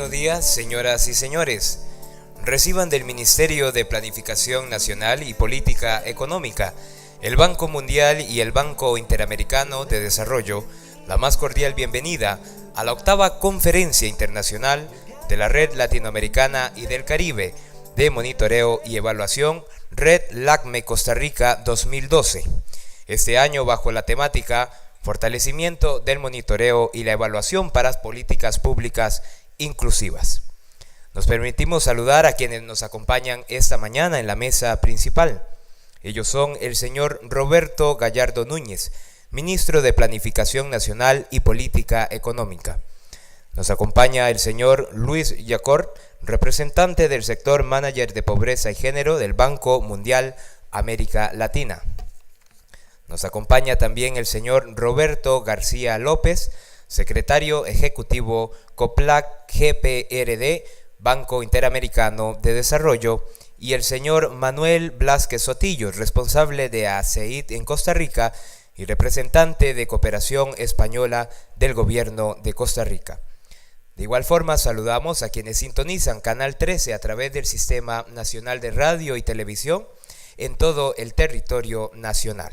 buenos días, señoras y señores. Reciban del Ministerio de Planificación Nacional y Política Económica, el Banco Mundial y el Banco Interamericano de Desarrollo la más cordial bienvenida a la octava Conferencia Internacional de la Red Latinoamericana y del Caribe de Monitoreo y Evaluación, Red LACME Costa Rica 2012. Este año bajo la temática Fortalecimiento del monitoreo y la evaluación para políticas públicas inclusivas. Nos permitimos saludar a quienes nos acompañan esta mañana en la mesa principal. Ellos son el señor Roberto Gallardo Núñez, ministro de Planificación Nacional y Política Económica. Nos acompaña el señor Luis Yacort, representante del sector manager de pobreza y género del Banco Mundial América Latina. Nos acompaña también el señor Roberto García López, secretario ejecutivo COPLAC GPRD, Banco Interamericano de Desarrollo, y el señor Manuel Blázquez Sotillo, responsable de ACEID en Costa Rica y representante de Cooperación Española del Gobierno de Costa Rica. De igual forma, saludamos a quienes sintonizan Canal 13 a través del Sistema Nacional de Radio y Televisión en todo el territorio nacional.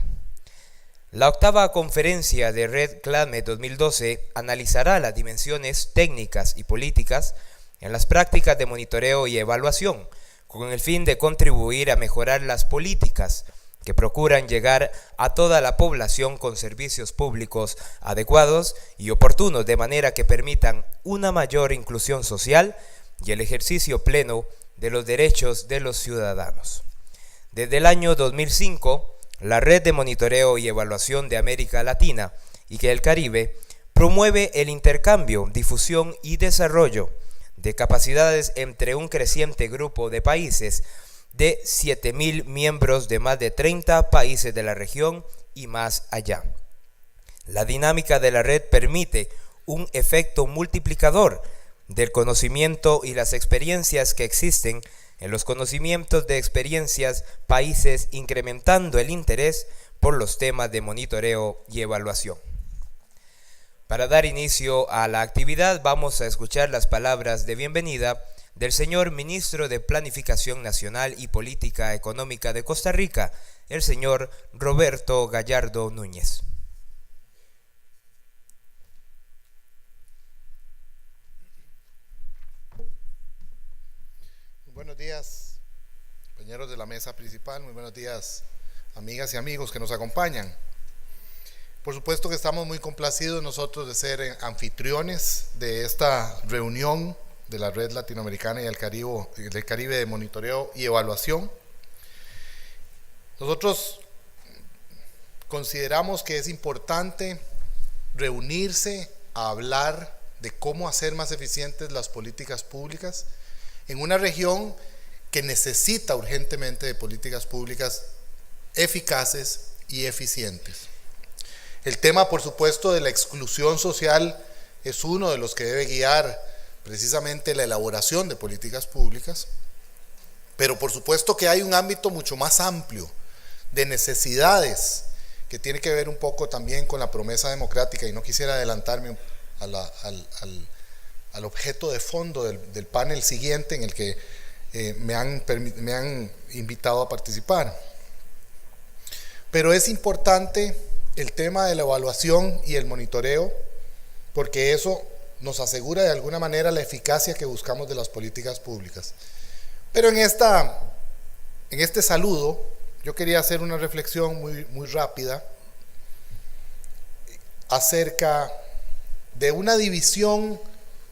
La octava conferencia de Red LACME 2012 analizará las dimensiones técnicas y políticas en las prácticas de monitoreo y evaluación, con el fin de contribuir a mejorar las políticas que procuran llegar a toda la población con servicios públicos adecuados y oportunos, de manera que permitan una mayor inclusión social y el ejercicio pleno de los derechos de los ciudadanos. Desde el año 2005, la Red de Monitoreo y Evaluación de América Latina y el Caribe promueve el intercambio, difusión y desarrollo de capacidades entre un creciente grupo de países de 7.000 miembros de más de 30 países de la región y más allá. La dinámica de la red permite un efecto multiplicador del conocimiento y las experiencias que existen en los conocimientos de experiencias países, incrementando el interés por los temas de monitoreo y evaluación. Para dar inicio a la actividad, vamos a escuchar las palabras de bienvenida del señor ministro de Planificación Nacional y Política Económica de Costa Rica, el señor Roberto Gallardo Núñez. Buenos días, compañeros de la mesa principal, muy buenos días, amigas y amigos que nos acompañan. Por supuesto que estamos muy complacidos nosotros de ser anfitriones de esta reunión de la Red Latinoamericana y del Caribe de Monitoreo y Evaluación. Nosotros consideramos que es importante reunirse a hablar de cómo hacer más eficientes las políticas públicas en una región que necesita urgentemente de políticas públicas eficaces y eficientes. El tema, por supuesto, de la exclusión social es uno de los que debe guiar precisamente la elaboración de políticas públicas, pero por supuesto que hay un ámbito mucho más amplio de necesidades que tiene que ver un poco también con la promesa democrática, y no quisiera adelantarme al objeto de fondo del panel siguiente en el que me han invitado a participar. Pero es importante el tema de la evaluación y el monitoreo, porque eso nos asegura de alguna manera la eficacia que buscamos de las políticas públicas. Pero en este saludo yo quería hacer una reflexión muy rápida acerca de una división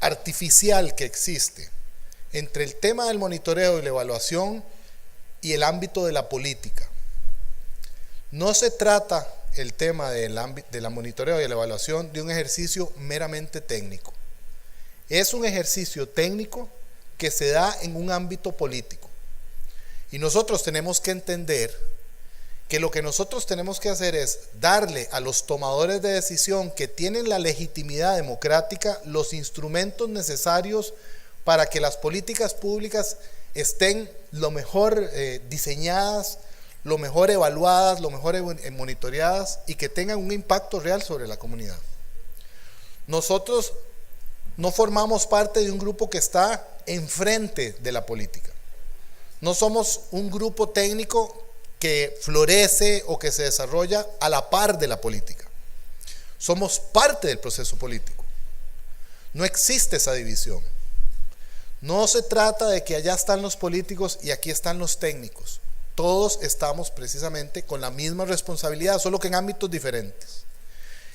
artificial que existe entre el tema del monitoreo y la evaluación y el ámbito de la política. No se trata el tema de la monitoreo y la evaluación de un ejercicio meramente técnico. Es un ejercicio técnico que se da en un ámbito político. Y nosotros tenemos que entender que lo que nosotros tenemos que hacer es darle a los tomadores de decisión que tienen la legitimidad democrática los instrumentos necesarios para que las políticas públicas estén lo mejor diseñadas, lo mejor evaluadas, lo mejor monitoreadas y que tengan un impacto real sobre la comunidad. Nosotros no formamos parte de un grupo que está enfrente de la política. No somos un grupo técnico que florece o que se desarrolla a la par de la política. Somos parte del proceso político. No existe esa división. No se trata de que allá están los políticos y aquí están los técnicos. Todos estamos precisamente con la misma responsabilidad, solo que en ámbitos diferentes.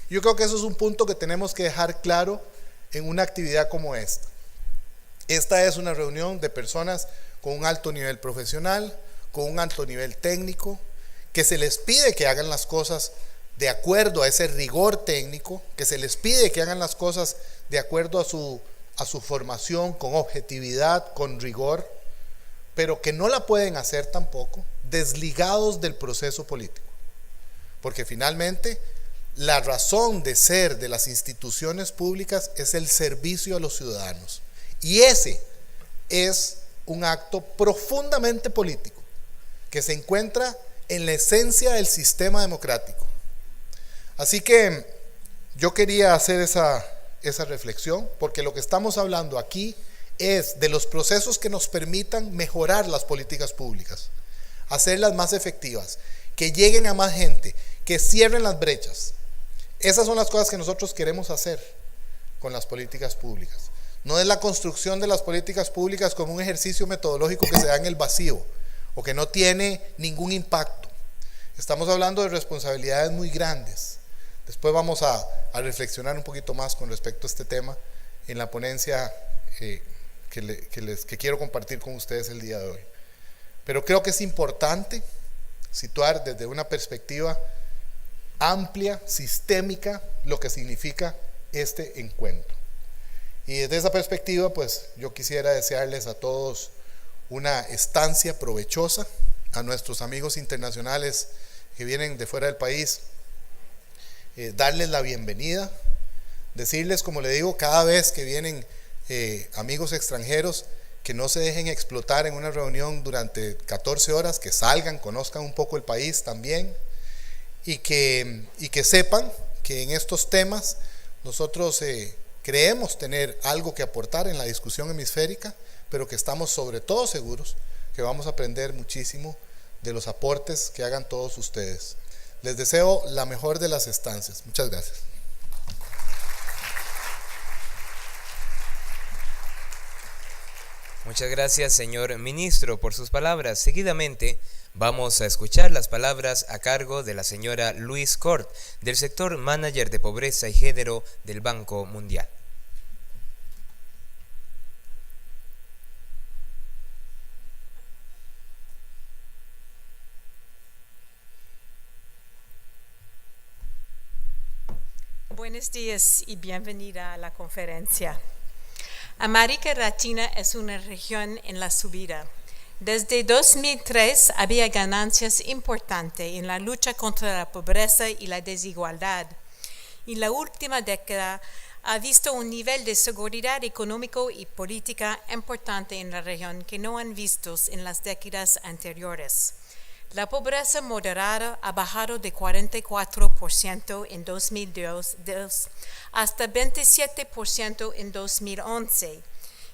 Yo creo que eso es un punto que tenemos que dejar claro en una actividad como esta. Esta es una reunión de personas con un alto nivel profesional, con un alto nivel técnico, que se les pide que hagan las cosas de acuerdo a ese rigor técnico, que se les pide que hagan las cosas de acuerdo a su formación, con objetividad, con rigor, pero que no la pueden hacer tampoco desligados del proceso político. Porque finalmente la razón de ser de las instituciones públicas es el servicio a los ciudadanos. Y ese es un acto profundamente político que se encuentra en la esencia del sistema democrático. Así que yo quería hacer esa reflexión, porque lo que estamos hablando aquí es de los procesos que nos permitan mejorar las políticas públicas, hacerlas más efectivas, que lleguen a más gente, que cierren las brechas. Esas son las cosas que nosotros queremos hacer con las políticas públicas. No es la construcción de las políticas públicas como un ejercicio metodológico que se da en el vacío o que no tiene ningún impacto. Estamos hablando de responsabilidades muy grandes. Después vamos a reflexionar un poquito más con respecto a este tema en la ponencia que quiero compartir con ustedes el día de hoy. Pero creo que es importante situar desde una perspectiva amplia, sistémica, lo que significa este encuentro. Y desde esa perspectiva, pues yo quisiera desearles a todos una estancia provechosa, a nuestros amigos internacionales que vienen de fuera del país, darles la bienvenida, decirles, como le digo, cada vez que vienen amigos extranjeros, que no se dejen explotar en una reunión durante 14 horas, que salgan, conozcan un poco el país también, y que sepan que en estos temas nosotros creemos tener algo que aportar en la discusión hemisférica, pero que estamos sobre todo seguros que vamos a aprender muchísimo de los aportes que hagan todos ustedes. Les deseo la mejor de las estancias. Muchas gracias. Muchas gracias, señor ministro, por sus palabras. Seguidamente vamos a escuchar las palabras a cargo de la señora Louise Cort, del sector Manager de Pobreza y Género del Banco Mundial. Buenos días y bienvenida a la conferencia. América Latina es una región en la subida. Desde 2003 había ganancias importantes en la lucha contra la pobreza y la desigualdad. Y la última década ha visto un nivel de seguridad económico y política importante en la región que no han visto en las décadas anteriores. La pobreza moderada ha bajado de 44% en 2002 hasta 27% en 2011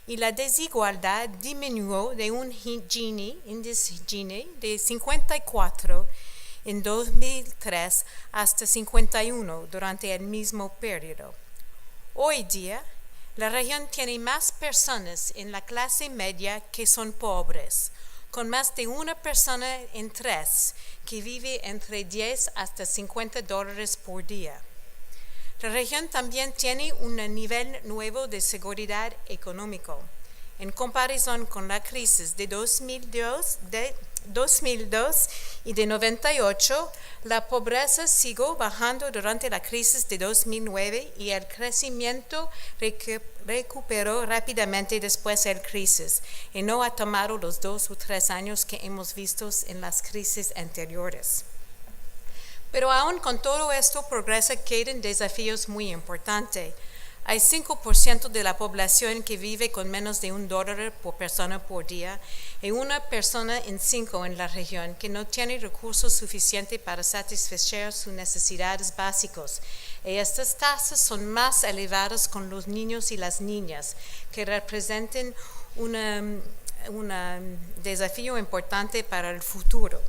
y la desigualdad disminuyó de un índice Gini de 54 en 2003 hasta 51 durante el mismo periodo. Hoy día, la región tiene más personas en la clase media que son pobres, con más de una persona en tres que vive entre 10 hasta 50 dólares por día. La región también tiene un nivel nuevo de seguridad económico. En comparación con la crisis de 2002 y de 98, la pobreza siguió bajando durante la crisis de 2009 y el crecimiento recuperó rápidamente después de la crisis y no ha tomado los 2 o 3 años que hemos visto en las crisis anteriores. Pero aún con todo esto, progreso quedan desafíos muy importantes. Hay 5% de la población que vive con menos de $1 por persona por día y una persona en 5 en la región que no tiene recursos suficientes para satisfacer sus necesidades básicas, y estas tasas son más elevadas con los niños y las niñas, que representan un desafío importante para el futuro.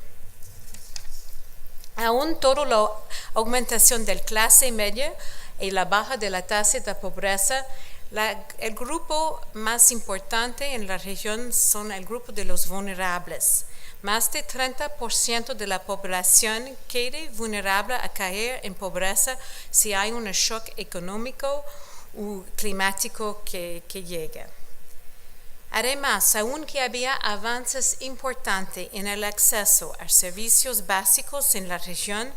Aún toda la aumentación de la clase media y la baja de la tasa de pobreza, el grupo más importante en la región son el grupo de los vulnerables. Más de 30% de la población queda vulnerable a caer en pobreza si hay un shock económico o climático que llegue. Además, aunque había avances importantes en el acceso a servicios básicos en la región,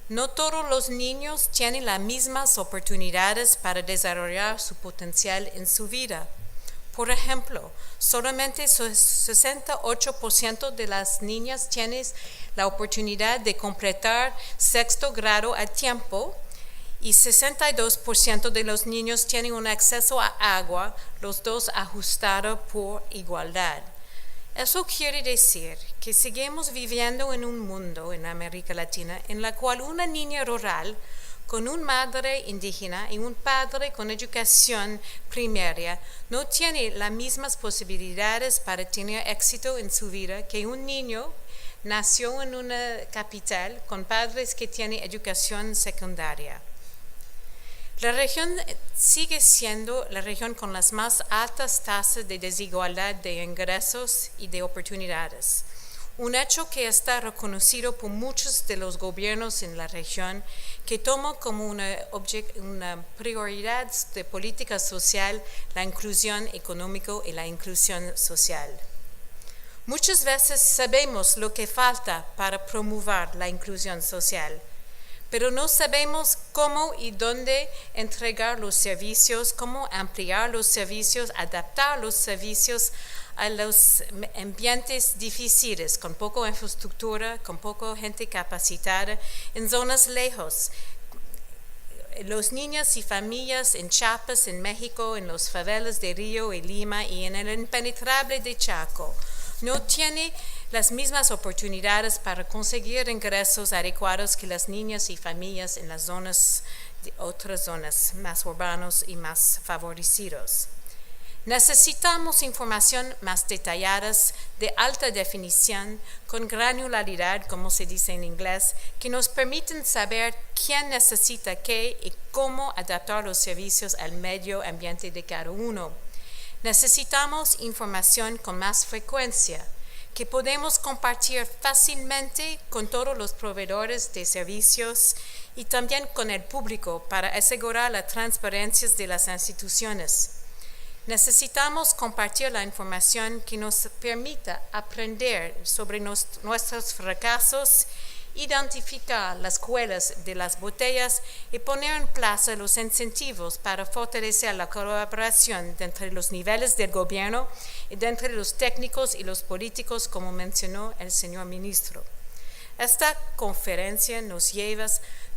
no todos los niños tienen las mismas oportunidades para desarrollar su potencial en su vida. Por ejemplo, solamente 68% de las niñas tienen la oportunidad de completar sexto grado a tiempo y 62% de los niños tienen un acceso a agua, los dos ajustados por igualdad. Eso quiere decir que seguimos viviendo en un mundo en América Latina en la cual una niña rural con una madre indígena y un padre con educación primaria no tiene las mismas posibilidades para tener éxito en su vida que un niño nació en una capital con padres que tienen educación secundaria. La región sigue siendo la región con las más altas tasas de desigualdad de ingresos y de oportunidades. Un hecho que está reconocido por muchos de los gobiernos en la región, que toman como una prioridad de política social la inclusión económica y la inclusión social. Muchas veces sabemos lo que falta para promover la inclusión social, pero no sabemos cómo y dónde entregar los servicios, cómo ampliar los servicios, adaptar los servicios a los ambientes difíciles, con poca infraestructura, con poca gente capacitada, en zonas lejos. Los niños y familias en Chiapas, en México, en los favelas de Río y Lima y en el impenetrable de Chaco, no tienen las mismas oportunidades para conseguir ingresos adecuados que las niñas y familias en las zonas de otras zonas más urbanas y más favorecidos. Necesitamos información más detallada, de alta definición, con granularidad, como se dice en inglés, que nos permiten saber quién necesita qué y cómo adaptar los servicios al medio ambiente de cada uno. Necesitamos información con más frecuencia, que podemos compartir fácilmente con todos los proveedores de servicios y también con el público para asegurar la transparencia de las instituciones. Necesitamos compartir la información que nos permita aprender sobre nuestros fracasos, identificar las cuelas de las botellas y poner en plaza los incentivos para fortalecer la colaboración entre los niveles del gobierno y entre los técnicos y los políticos, como mencionó el señor ministro. Esta conferencia nos lleva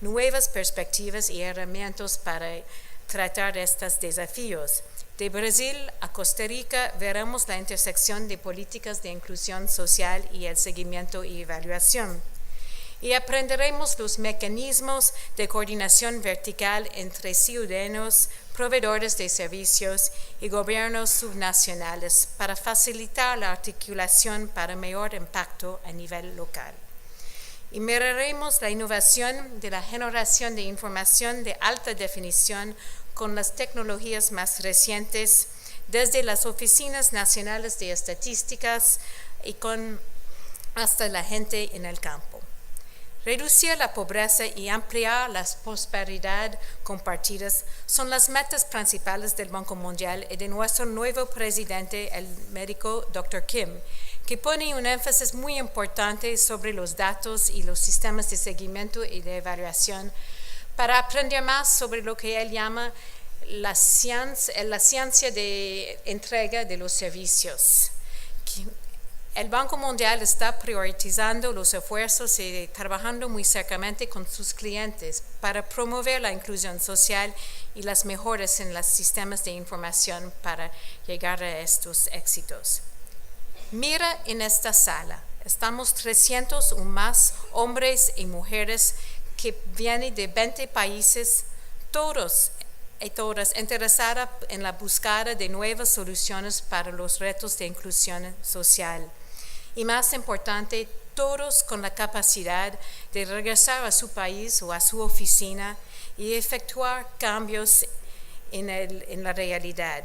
nuevas perspectivas y herramientas para tratar estos desafíos. De Brasil a Costa Rica veremos la intersección de políticas de inclusión social y el seguimiento y evaluación. Y aprenderemos los mecanismos de coordinación vertical entre ciudadanos, proveedores de servicios y gobiernos subnacionales para facilitar la articulación para mayor impacto a nivel local. Y miraremos la innovación de la generación de información de alta definición con las tecnologías más recientes, desde las oficinas nacionales de estadísticas y hasta la gente en el campo. Reducir la pobreza y ampliar la prosperidad compartidas son las metas principales del Banco Mundial y de nuestro nuevo presidente, el médico Dr. Kim, que pone un énfasis muy importante sobre los datos y los sistemas de seguimiento y de evaluación para aprender más sobre lo que él llama la ciencia de entrega de los servicios. El Banco Mundial está priorizando los esfuerzos y trabajando muy cercanamente con sus clientes para promover la inclusión social y las mejoras en los sistemas de información para llegar a estos éxitos. Mira en esta sala, estamos 300 o más hombres y mujeres que vienen de 20 países, todos y todas interesadas en la búsqueda de nuevas soluciones para los retos de inclusión social. Y más importante, todos con la capacidad de regresar a su país o a su oficina y efectuar cambios en la realidad.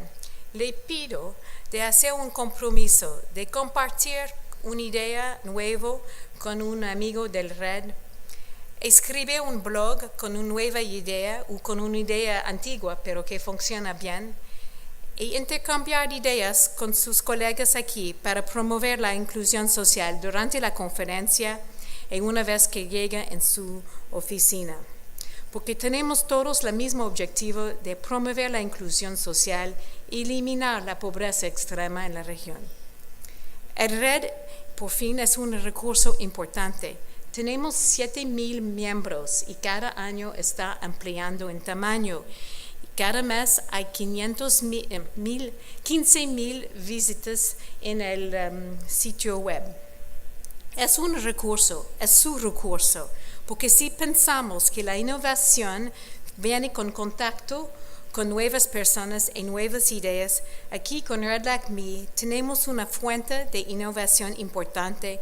Le pido de hacer un compromiso, de compartir una idea nueva con un amigo del red, escribir un blog con una nueva idea o con una idea antigua pero que funciona bien, e intercambiar ideas con sus colegas aquí para promover la inclusión social durante la conferencia y una vez que llegue en su oficina. Porque tenemos todos el mismo objetivo de promover la inclusión social y eliminar la pobreza extrema en la región. El red, por fin, es un recurso importante. Tenemos 7,000 miembros y cada año está ampliando en tamaño. Cada mes hay 15,000 visitas en el sitio web. Es un recurso, es su recurso, porque si pensamos que la innovación viene con contacto con nuevas personas y nuevas ideas, aquí con RedLAC-Me tenemos una fuente de innovación importante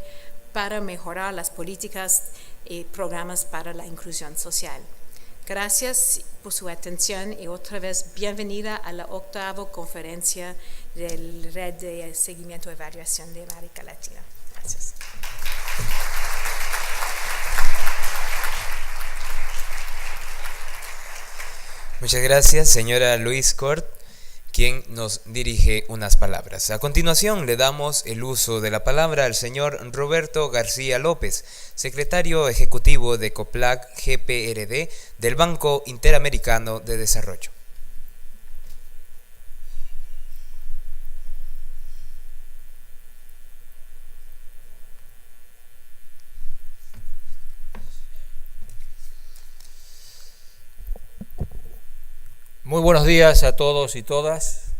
para mejorar las políticas y programas para la inclusión social. Gracias por su atención y otra vez bienvenida a la 8ª conferencia del Red de Seguimiento y Evaluación de América Latina. Gracias. Muchas gracias, señora Louise Cort, quien nos dirige unas palabras. A continuación, le damos el uso de la palabra al señor Roberto García López, secretario ejecutivo de COPLAC GPRD del Banco Interamericano de Desarrollo. Muy buenos días a todos y todas.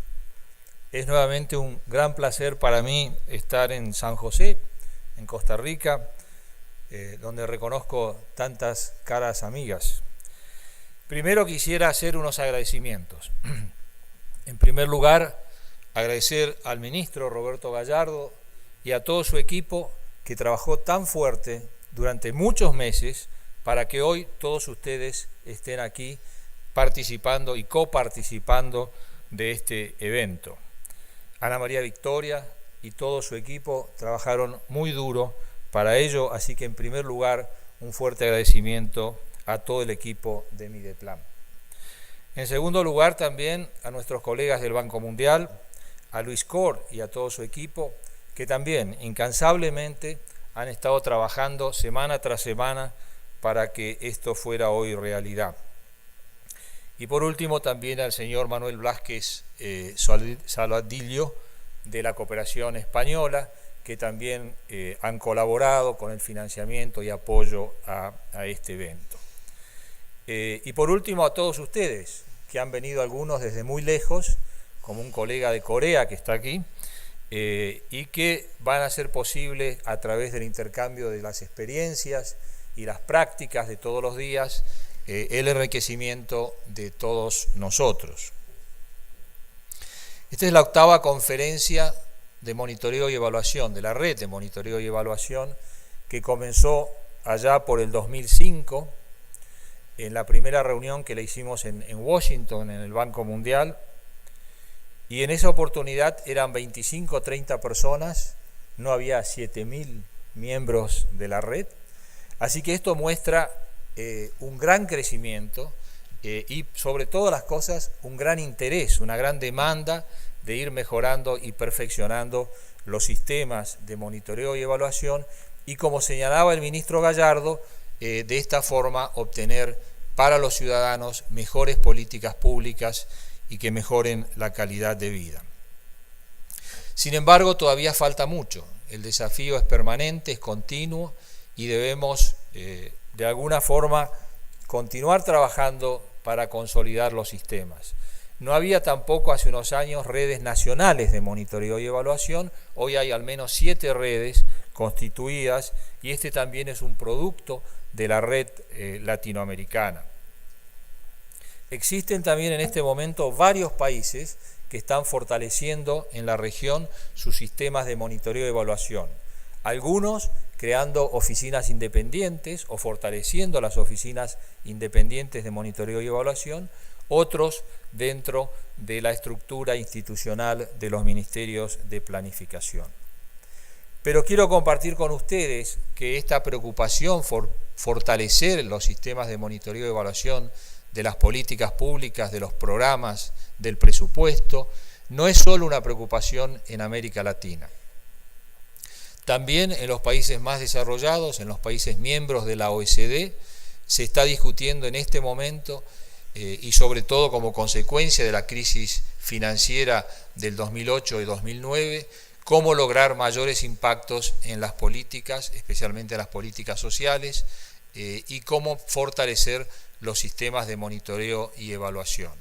Es nuevamente un gran placer para mí estar en San José, en Costa Rica, donde reconozco tantas caras amigas. Primero quisiera hacer unos agradecimientos. En primer lugar, agradecer al ministro Roberto Gallardo y a todo su equipo que trabajó tan fuerte durante muchos meses para que hoy todos ustedes estén aquí participando y coparticipando de este evento. Ana María Victoria y todo su equipo trabajaron muy duro para ello, así que en primer lugar un fuerte agradecimiento a todo el equipo de Mideplan. En segundo lugar también a nuestros colegas del Banco Mundial, a Luis Cort y a todo su equipo, que también incansablemente han estado trabajando semana tras semana para que esto fuera hoy realidad. Y por último también al señor Manuel Blázquez Saladillo de la Cooperación Española, que también han colaborado con el financiamiento y apoyo a este evento. Y por último a todos ustedes, que han venido algunos desde muy lejos, como un colega de Corea que está aquí, y que van a ser posible a través del intercambio de las experiencias y las prácticas de todos los días, el enriquecimiento de todos nosotros. Esta es la 8ª conferencia de monitoreo y evaluación, de la red de monitoreo y evaluación, que comenzó allá por el 2005, en la primera reunión que le hicimos en Washington, en el Banco Mundial, y en esa oportunidad eran 25 o 30 personas, no había 7,000 miembros de la red, así que esto muestra un gran crecimiento y sobre todas las cosas un gran interés, una gran demanda de ir mejorando y perfeccionando los sistemas de monitoreo y evaluación y, como señalaba el ministro Gallardo, de esta forma obtener para los ciudadanos mejores políticas públicas y que mejoren la calidad de vida. Sin embargo, todavía falta mucho. El desafío es permanente, es continuo y debemos de alguna forma continuar trabajando para consolidar los sistemas. No había tampoco hace unos años redes nacionales de monitoreo y evaluación, hoy hay al menos 7 redes constituidas y este también es un producto de la red latinoamericana. Existen también en este momento varios países que están fortaleciendo en la región sus sistemas de monitoreo y evaluación. Algunos creando oficinas independientes o fortaleciendo las oficinas independientes de monitoreo y evaluación, otros dentro de la estructura institucional de los ministerios de planificación. Pero quiero compartir con ustedes que esta preocupación por fortalecer los sistemas de monitoreo y evaluación de las políticas públicas, de los programas, del presupuesto, no es solo una preocupación en América Latina. También en los países más desarrollados, en los países miembros de la OECD, se está discutiendo en este momento y sobre todo como consecuencia de la crisis financiera del 2008 y 2009, cómo lograr mayores impactos en las políticas, especialmente en las políticas sociales, y cómo fortalecer los sistemas de monitoreo y evaluación.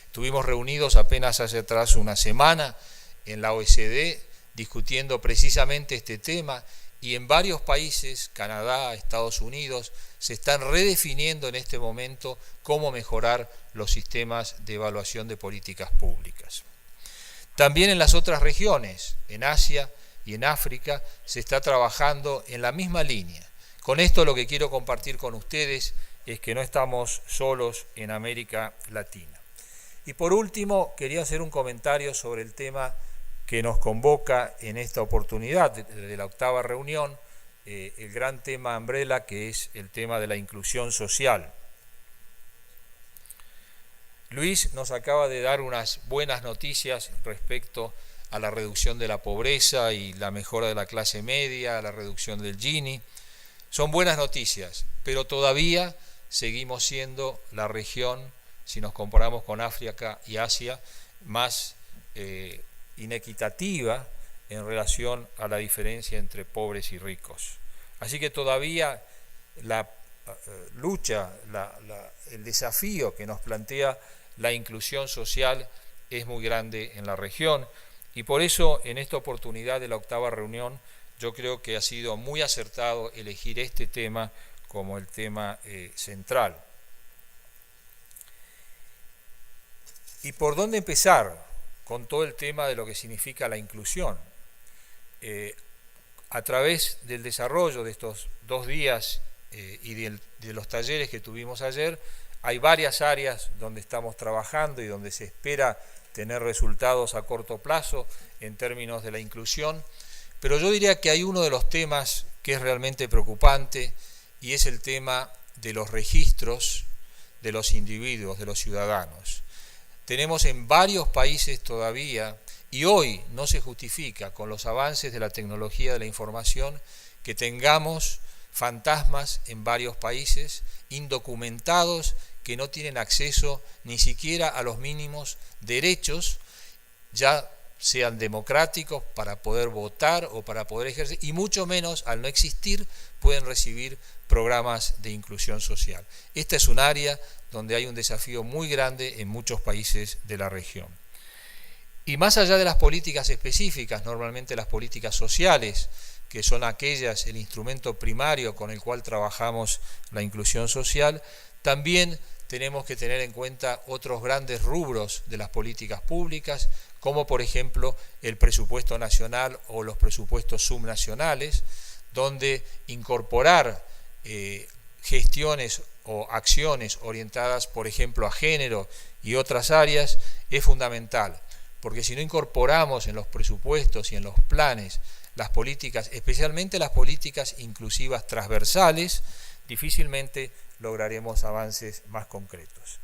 Estuvimos reunidos apenas hace atrás una semana en la OECD discutiendo precisamente este tema, y en varios países, Canadá, Estados Unidos, se están redefiniendo en este momento cómo mejorar los sistemas de evaluación de políticas públicas. También en las otras regiones, en Asia y en África, se está trabajando en la misma línea. Con esto lo que quiero compartir con ustedes es que no estamos solos en América Latina. Y por último, quería hacer un comentario sobre el tema que nos convoca en esta oportunidad de la octava reunión, el gran tema umbrella, que es el tema de la inclusión social. Luis nos acaba de dar unas buenas noticias respecto a la reducción de la pobreza y la mejora de la clase media, la reducción del Gini. Son buenas noticias, pero todavía seguimos siendo la región, si nos comparamos con África y Asia, más inequitativa en relación a la diferencia entre pobres y ricos. Así que todavía la lucha, el desafío que nos plantea la inclusión social es muy grande en la región, y por eso en esta oportunidad de la octava reunión yo creo que ha sido muy acertado elegir este tema como el tema central. ¿Y por dónde empezar con todo el tema de lo que significa la inclusión? A través del desarrollo de estos 2 días y de los talleres que tuvimos ayer, hay varias áreas donde estamos trabajando y donde se espera tener resultados a corto plazo en términos de la inclusión, pero yo diría que hay uno de los temas que es realmente preocupante, y es el tema de los registros de los individuos, de los ciudadanos. Tenemos en varios países todavía, y hoy no se justifica con los avances de la tecnología de la información, que tengamos fantasmas en varios países, indocumentados, que no tienen acceso ni siquiera a los mínimos derechos, ya sean democráticos, para poder votar o para poder ejercer, y mucho menos, al no existir, pueden recibir programas de inclusión social. Esta es un área donde hay un desafío muy grande en muchos países de la región. Y más allá de las políticas específicas, normalmente las políticas sociales, que son aquellas, el instrumento primario con el cual trabajamos la inclusión social, también tenemos que tener en cuenta otros grandes rubros de las políticas públicas, como por ejemplo el presupuesto nacional o los presupuestos subnacionales, donde incorporar gestiones o acciones orientadas, por ejemplo, a género y otras áreas es fundamental, porque si no incorporamos en los presupuestos y en los planes las políticas, especialmente las políticas inclusivas transversales, difícilmente lograremos avances más concretos.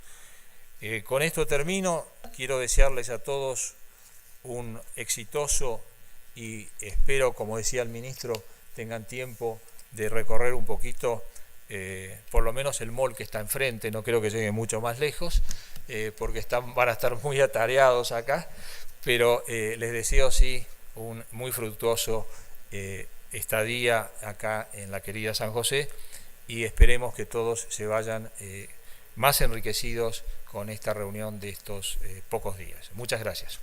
Con esto termino. Quiero desearles a todos un exitoso, y espero, como decía el ministro, tengan tiempo de recorrer un poquito, por lo menos el mall que está enfrente. No creo que llegue mucho más lejos, porque van a estar muy atareados acá, pero les deseo sí un muy fructuoso estadía acá en la querida San José, y esperemos que todos se vayan más enriquecidos con esta reunión de estos pocos días. Muchas gracias.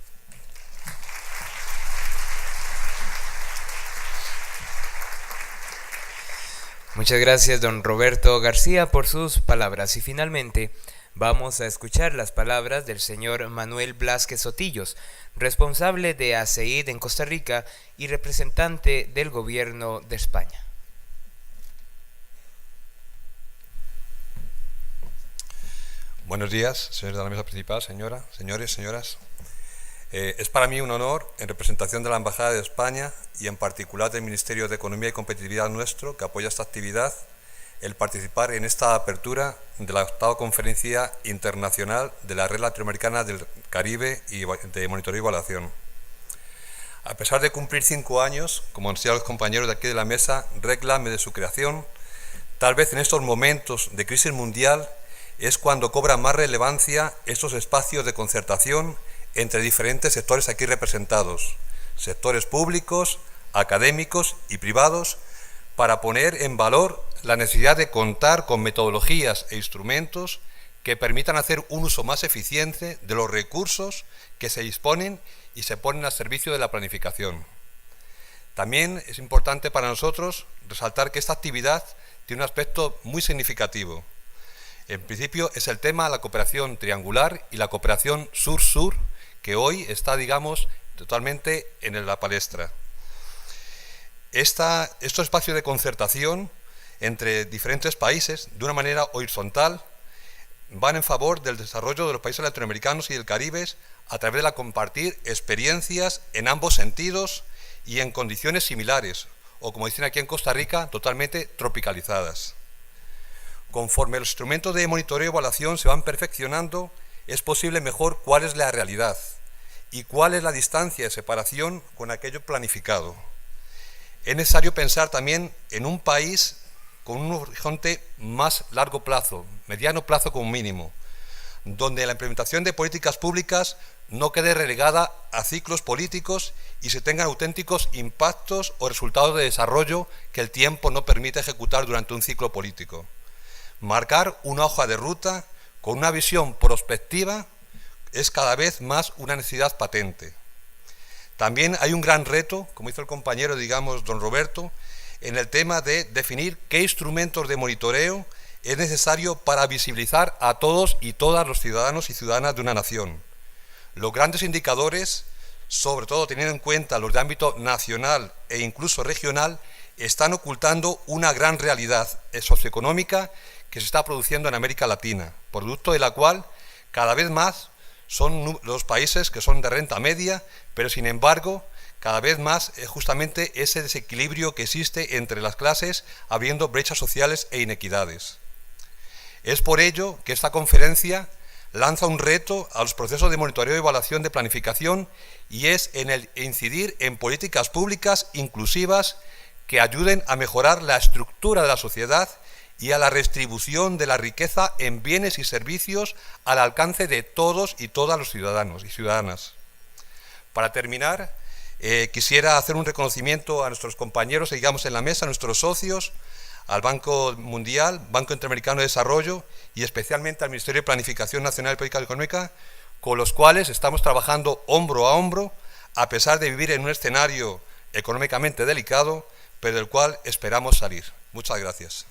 Muchas gracias, don Roberto García, por sus palabras. Y finalmente Vamos a escuchar las palabras del señor Manuel Blázquez Sotillos, responsable de ASEID en Costa Rica y representante del gobierno de España. Buenos días, señores de la mesa principal, señores, señoras. Es para mí un honor, en representación de la Embajada de España y en particular del Ministerio de Economía y Competitividad nuestro, que apoya esta actividad, el participar en esta apertura de la 8ª Conferencia Internacional de la Red Latinoamericana del Caribe y de Monitoreo y Evaluación. A pesar de cumplir 5 años, como han sido los compañeros de aquí de la mesa, reclame de su creación, tal vez en estos momentos de crisis mundial es cuando cobra más relevancia estos espacios de concertación entre diferentes sectores aquí representados, sectores públicos, académicos y privados, para poner en valor la necesidad de contar con metodologías e instrumentos que permitan hacer un uso más eficiente de los recursos que se disponen y se ponen al servicio de la planificación. También es importante para nosotros resaltar que esta actividad tiene un aspecto muy significativo. En principio es el tema de la cooperación triangular y la cooperación sur-sur, que hoy está, digamos, totalmente en la palestra. Estos espacios de concertación entre diferentes países, de una manera horizontal, van en favor del desarrollo de los países latinoamericanos y del Caribe a través de la compartir experiencias en ambos sentidos y en condiciones similares, o como dicen aquí en Costa Rica, totalmente tropicalizadas. Conforme los instrumentos de monitoreo y evaluación se van perfeccionando, es posible mejor cuál es la realidad y cuál es la distancia de separación con aquello planificado. Es necesario pensar también en un país con un horizonte más largo plazo, mediano plazo como mínimo, donde la implementación de políticas públicas no quede relegada a ciclos políticos y se tengan auténticos impactos o resultados de desarrollo que el tiempo no permite ejecutar durante un ciclo político. Marcar una hoja de ruta con una visión prospectiva es cada vez más una necesidad patente. También hay un gran reto, como hizo el compañero, digamos, don Roberto, en el tema de definir qué instrumentos de monitoreo es necesario para visibilizar a todos y todas los ciudadanos y ciudadanas de una nación. Los grandes indicadores, sobre todo teniendo en cuenta los de ámbito nacional e incluso regional, están ocultando una gran realidad socioeconómica que se está produciendo en América Latina, producto de la cual cada vez más son los países que son de renta media, pero sin embargo cada vez más es justamente ese desequilibrio que existe entre las clases, habiendo brechas sociales e inequidades. Es por ello que esta conferencia lanza un reto a los procesos de monitoreo y evaluación de planificación, y es en el incidir en políticas públicas inclusivas que ayuden a mejorar la estructura de la sociedad y a la redistribución de la riqueza en bienes y servicios al alcance de todos y todas los ciudadanos y ciudadanas. Para terminar, quisiera hacer un reconocimiento a nuestros compañeros, digamos, en la mesa, a nuestros socios, al Banco Mundial, Banco Interamericano de Desarrollo y especialmente al Ministerio de Planificación Nacional y Política Económica, con los cuales estamos trabajando hombro a hombro, a pesar de vivir en un escenario económicamente delicado, pero del cual esperamos salir. Muchas gracias.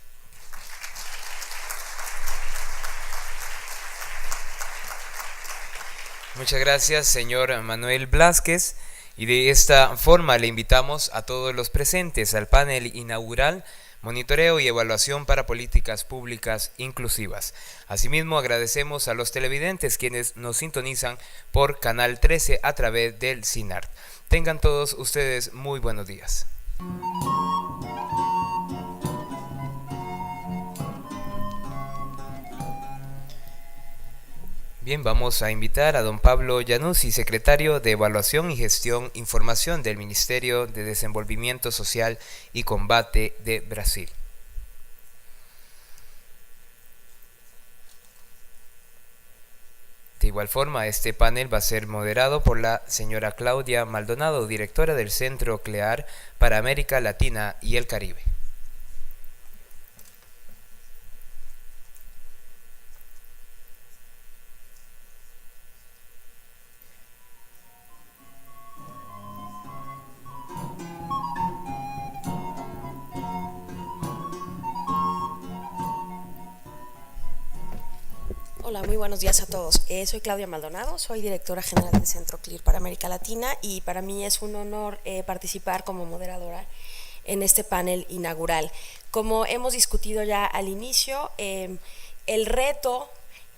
Muchas gracias, señor Manuel Blázquez. Y de esta forma le invitamos a todos los presentes al panel inaugural Monitoreo y Evaluación para Políticas Públicas Inclusivas. Asimismo, agradecemos a los televidentes quienes nos sintonizan por Canal 13 a través del CINART. Tengan todos ustedes muy buenos días. Bien, vamos a invitar a don Pablo Januzzi, secretario de Evaluación y Gestión Información del Ministerio de Desenvolvimiento Social y Combate de Brasil. De igual forma, este panel va a ser moderado por la señora Claudia Maldonado, directora del Centro CLEAR para América Latina y el Caribe. Hola, muy buenos días a todos. Soy Claudia Maldonado, soy directora general del Centro CLIR para América Latina y para mí es un honor participar como moderadora en este panel inaugural. Como hemos discutido ya al inicio, el reto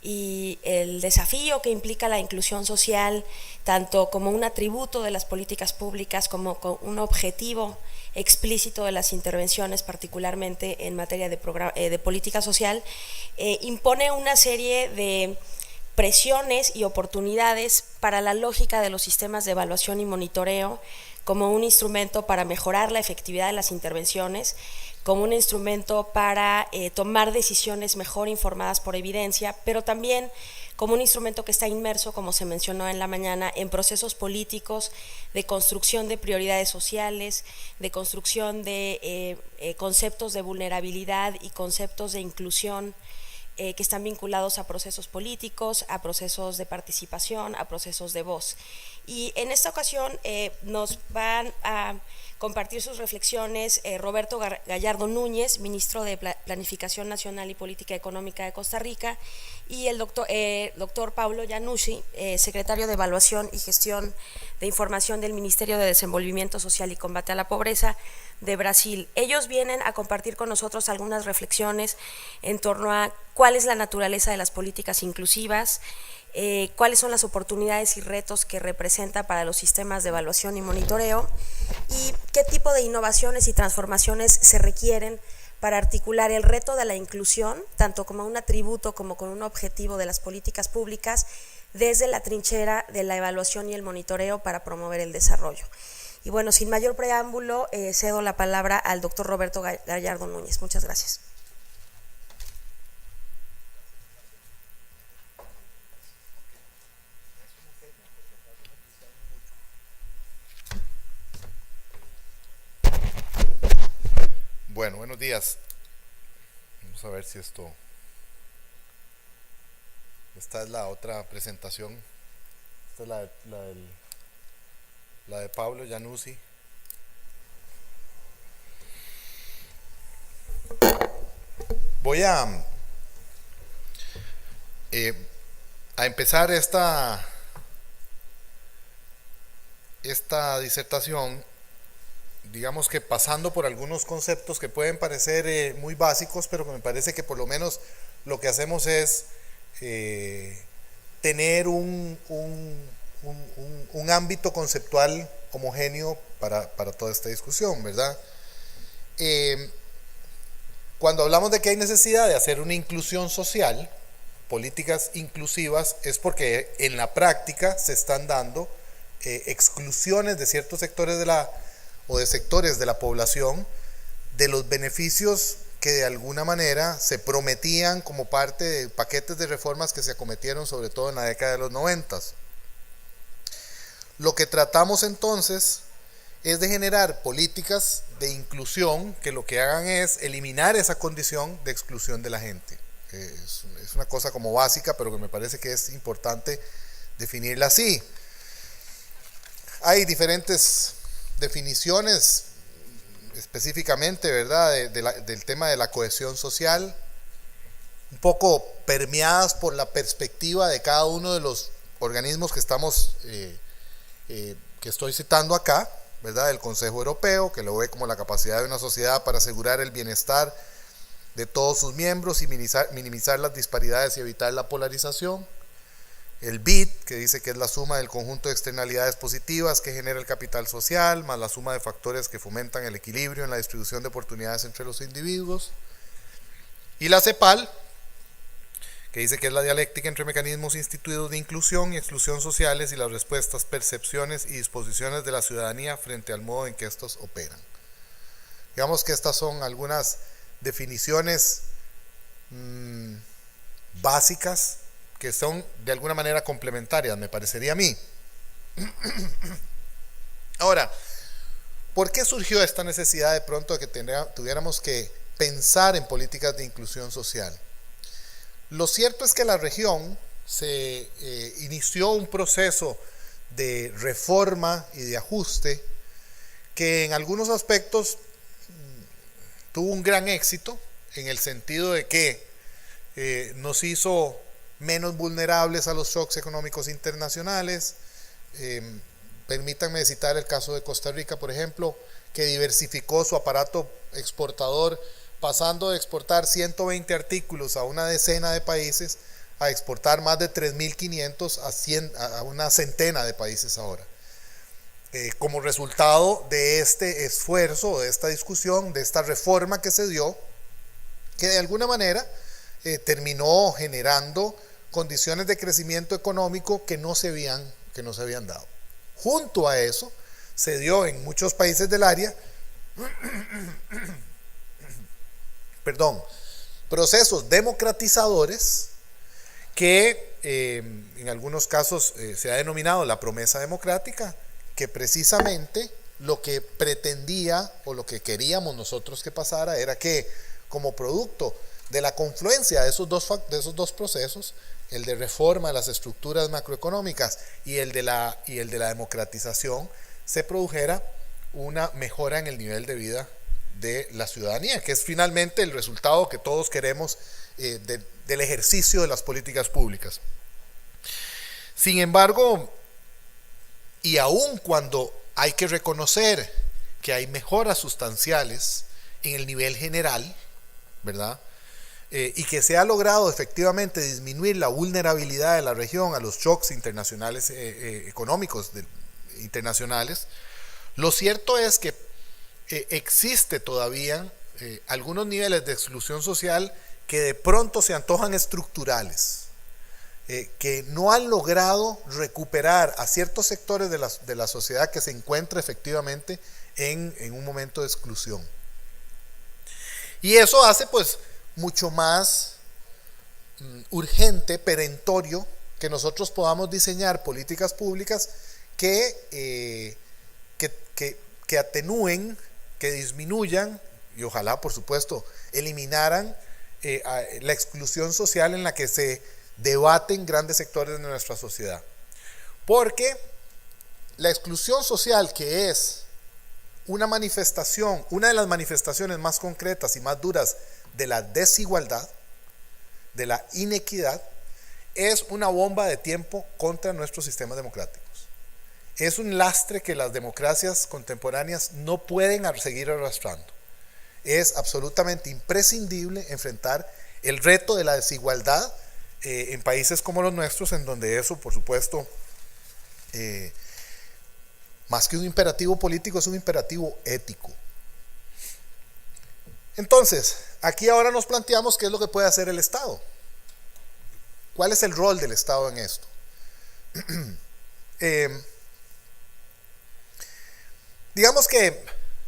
y el desafío que implica la inclusión social, tanto como un atributo de las políticas públicas como un objetivo explícito de las intervenciones, particularmente en materia de política social, impone una serie de presiones y oportunidades para la lógica de los sistemas de evaluación y monitoreo como un instrumento para mejorar la efectividad de las intervenciones, como un instrumento para tomar decisiones mejor informadas por evidencia, pero también como un instrumento que está inmerso, como se mencionó en la mañana, en procesos políticos de construcción de prioridades sociales, de construcción de conceptos de vulnerabilidad y conceptos de inclusión que están vinculados a procesos políticos, a procesos de participación, a procesos de voz. Y en esta ocasión nos van a compartir sus reflexiones Roberto Gallardo Núñez, ministro de Planificación Nacional y Política Económica de Costa Rica, y el doctor Paulo Iannucci, secretario de Evaluación y Gestión de Información del Ministerio de Desenvolvimiento Social y Combate a la Pobreza de Brasil. Ellos vienen a compartir con nosotros algunas reflexiones en torno a cuál es la naturaleza de las políticas inclusivas, cuáles son las oportunidades y retos que representa para los sistemas de evaluación y monitoreo y qué tipo de innovaciones y transformaciones se requieren para articular el reto de la inclusión, tanto como un atributo como con un objetivo de las políticas públicas, desde la trinchera de la evaluación y el monitoreo para promover el desarrollo. Y bueno, sin mayor preámbulo, cedo la palabra al doctor Roberto Gallardo Núñez. Muchas gracias. Bueno, buenos días. Vamos a ver si esto... Esta es la otra presentación. Esta es la de Paulo Iannucci. Voy a empezar esta disertación, digamos que pasando por algunos conceptos que pueden parecer muy básicos, pero que me parece que por lo menos lo que hacemos es tener un ámbito conceptual homogéneo para toda esta discusión, ¿verdad? Cuando hablamos de que hay necesidad de hacer una inclusión social, políticas inclusivas, es porque en la práctica se están dando exclusiones de ciertos sectores o de sectores de la población de los beneficios que de alguna manera se prometían como parte de paquetes de reformas que se acometieron sobre todo en la década de los 90. Lo que tratamos entonces es de generar políticas de inclusión que lo que hagan es eliminar esa condición de exclusión de la gente. Es una cosa como básica, pero que me parece que es importante definirla así. Hay diferentes definiciones específicamente, ¿verdad?, del tema de la cohesión social, un poco permeadas por la perspectiva de cada uno de los organismos que estoy citando acá, ¿verdad?, del Consejo Europeo, que lo ve como la capacidad de una sociedad para asegurar el bienestar de todos sus miembros y minimizar las disparidades y evitar la polarización. El BID, que dice que es la suma del conjunto de externalidades positivas que genera el capital social, más la suma de factores que fomentan el equilibrio en la distribución de oportunidades entre los individuos. Y la CEPAL, que dice que es la dialéctica entre mecanismos instituidos de inclusión y exclusión sociales y las respuestas, percepciones y disposiciones de la ciudadanía frente al modo en que estos operan. Digamos que estas son algunas definiciones básicas que son de alguna manera complementarias, me parecería a mí. Ahora, ¿por qué surgió esta necesidad de pronto de que tuviéramos que pensar en políticas de inclusión social? Lo cierto es que la región se inició un proceso de reforma y de ajuste que en algunos aspectos tuvo un gran éxito, en el sentido de que nos hizo menos vulnerables a los shocks económicos internacionales. Permítanme citar el caso de Costa Rica, por ejemplo, que diversificó su aparato exportador, pasando de exportar 120 artículos a una decena de países a exportar más de 3.500 a una centena de países ahora. Como resultado de este esfuerzo, de esta discusión, de esta reforma que se dio, que de alguna manera terminó generando condiciones de crecimiento económico que no se habían dado. Junto a eso, se dio en muchos países del área procesos democratizadores que en algunos casos se ha denominado la promesa democrática, que precisamente lo que pretendía o lo que queríamos nosotros que pasara era que, como producto de la confluencia de esos dos procesos, el de reforma de las estructuras macroeconómicas y el de la democratización, se produjera una mejora en el nivel de vida de la ciudadanía, que es finalmente el resultado que todos queremos del ejercicio de las políticas públicas. Sin embargo, y aun cuando hay que reconocer que hay mejoras sustanciales en el nivel general, ¿verdad? Y que se ha logrado efectivamente disminuir la vulnerabilidad de la región a los shocks internacionales económicos internacionales, lo cierto es que existe todavía algunos niveles de exclusión social que de pronto se antojan estructurales, que no han logrado recuperar a ciertos sectores de la sociedad que se encuentra efectivamente en un momento de exclusión. Y eso hace pues mucho más urgente, perentorio, que nosotros podamos diseñar políticas públicas que atenúen, que disminuyan y ojalá, por supuesto, eliminaran la exclusión social en la que se debaten grandes sectores de nuestra sociedad. Porque la exclusión social, que es una de las manifestaciones más concretas y más duras de la desigualdad, de la inequidad, es una bomba de tiempo contra nuestros sistemas democráticos. Es un lastre que las democracias contemporáneas no pueden seguir arrastrando. Es absolutamente imprescindible enfrentar el reto de la desigualdad en países como los nuestros, en donde eso, por supuesto, más que un imperativo político, es un imperativo ético. Entonces, aquí ahora nos planteamos qué es lo que puede hacer el Estado. ¿Cuál es el rol del Estado en esto? Digamos que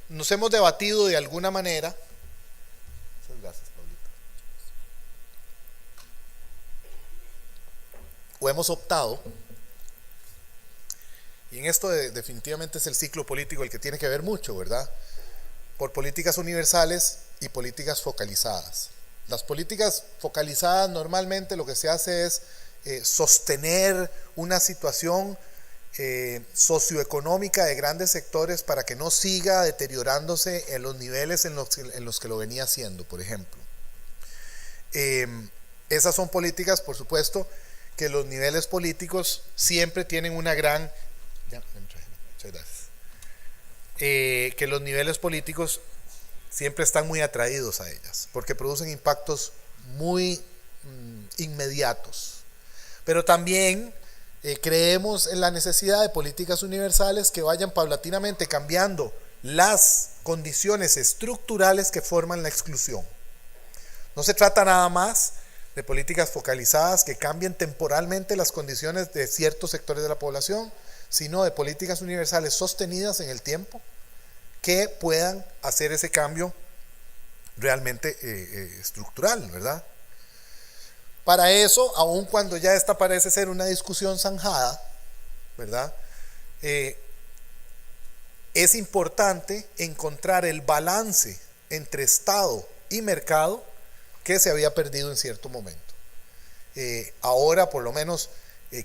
nos hemos debatido de alguna manera. Muchas gracias, Paulita. O hemos optado, y en esto definitivamente es el ciclo político el que tiene que ver mucho, ¿verdad? Por políticas universales y políticas focalizadas. Las políticas focalizadas normalmente lo que se hace es sostener una situación socioeconómica de grandes sectores para que no siga deteriorándose en los niveles en los que lo venía haciendo, por ejemplo. Esas son políticas, por supuesto, que los niveles políticos siempre tienen una gran... Muchas gracias. Que los niveles políticos siempre están muy atraídos a ellas, porque producen impactos muy inmediatos. Pero también creemos en la necesidad de políticas universales que vayan paulatinamente cambiando las condiciones estructurales que forman la exclusión. No se trata nada más de políticas focalizadas que cambien temporalmente las condiciones de ciertos sectores de la población, sino de políticas universales sostenidas en el tiempo que puedan hacer ese cambio realmente estructural, ¿verdad? Para eso, aun cuando ya esta parece ser una discusión zanjada, ¿verdad? Es importante encontrar el balance entre Estado y mercado que se había perdido en cierto momento. Ahora, por lo menos,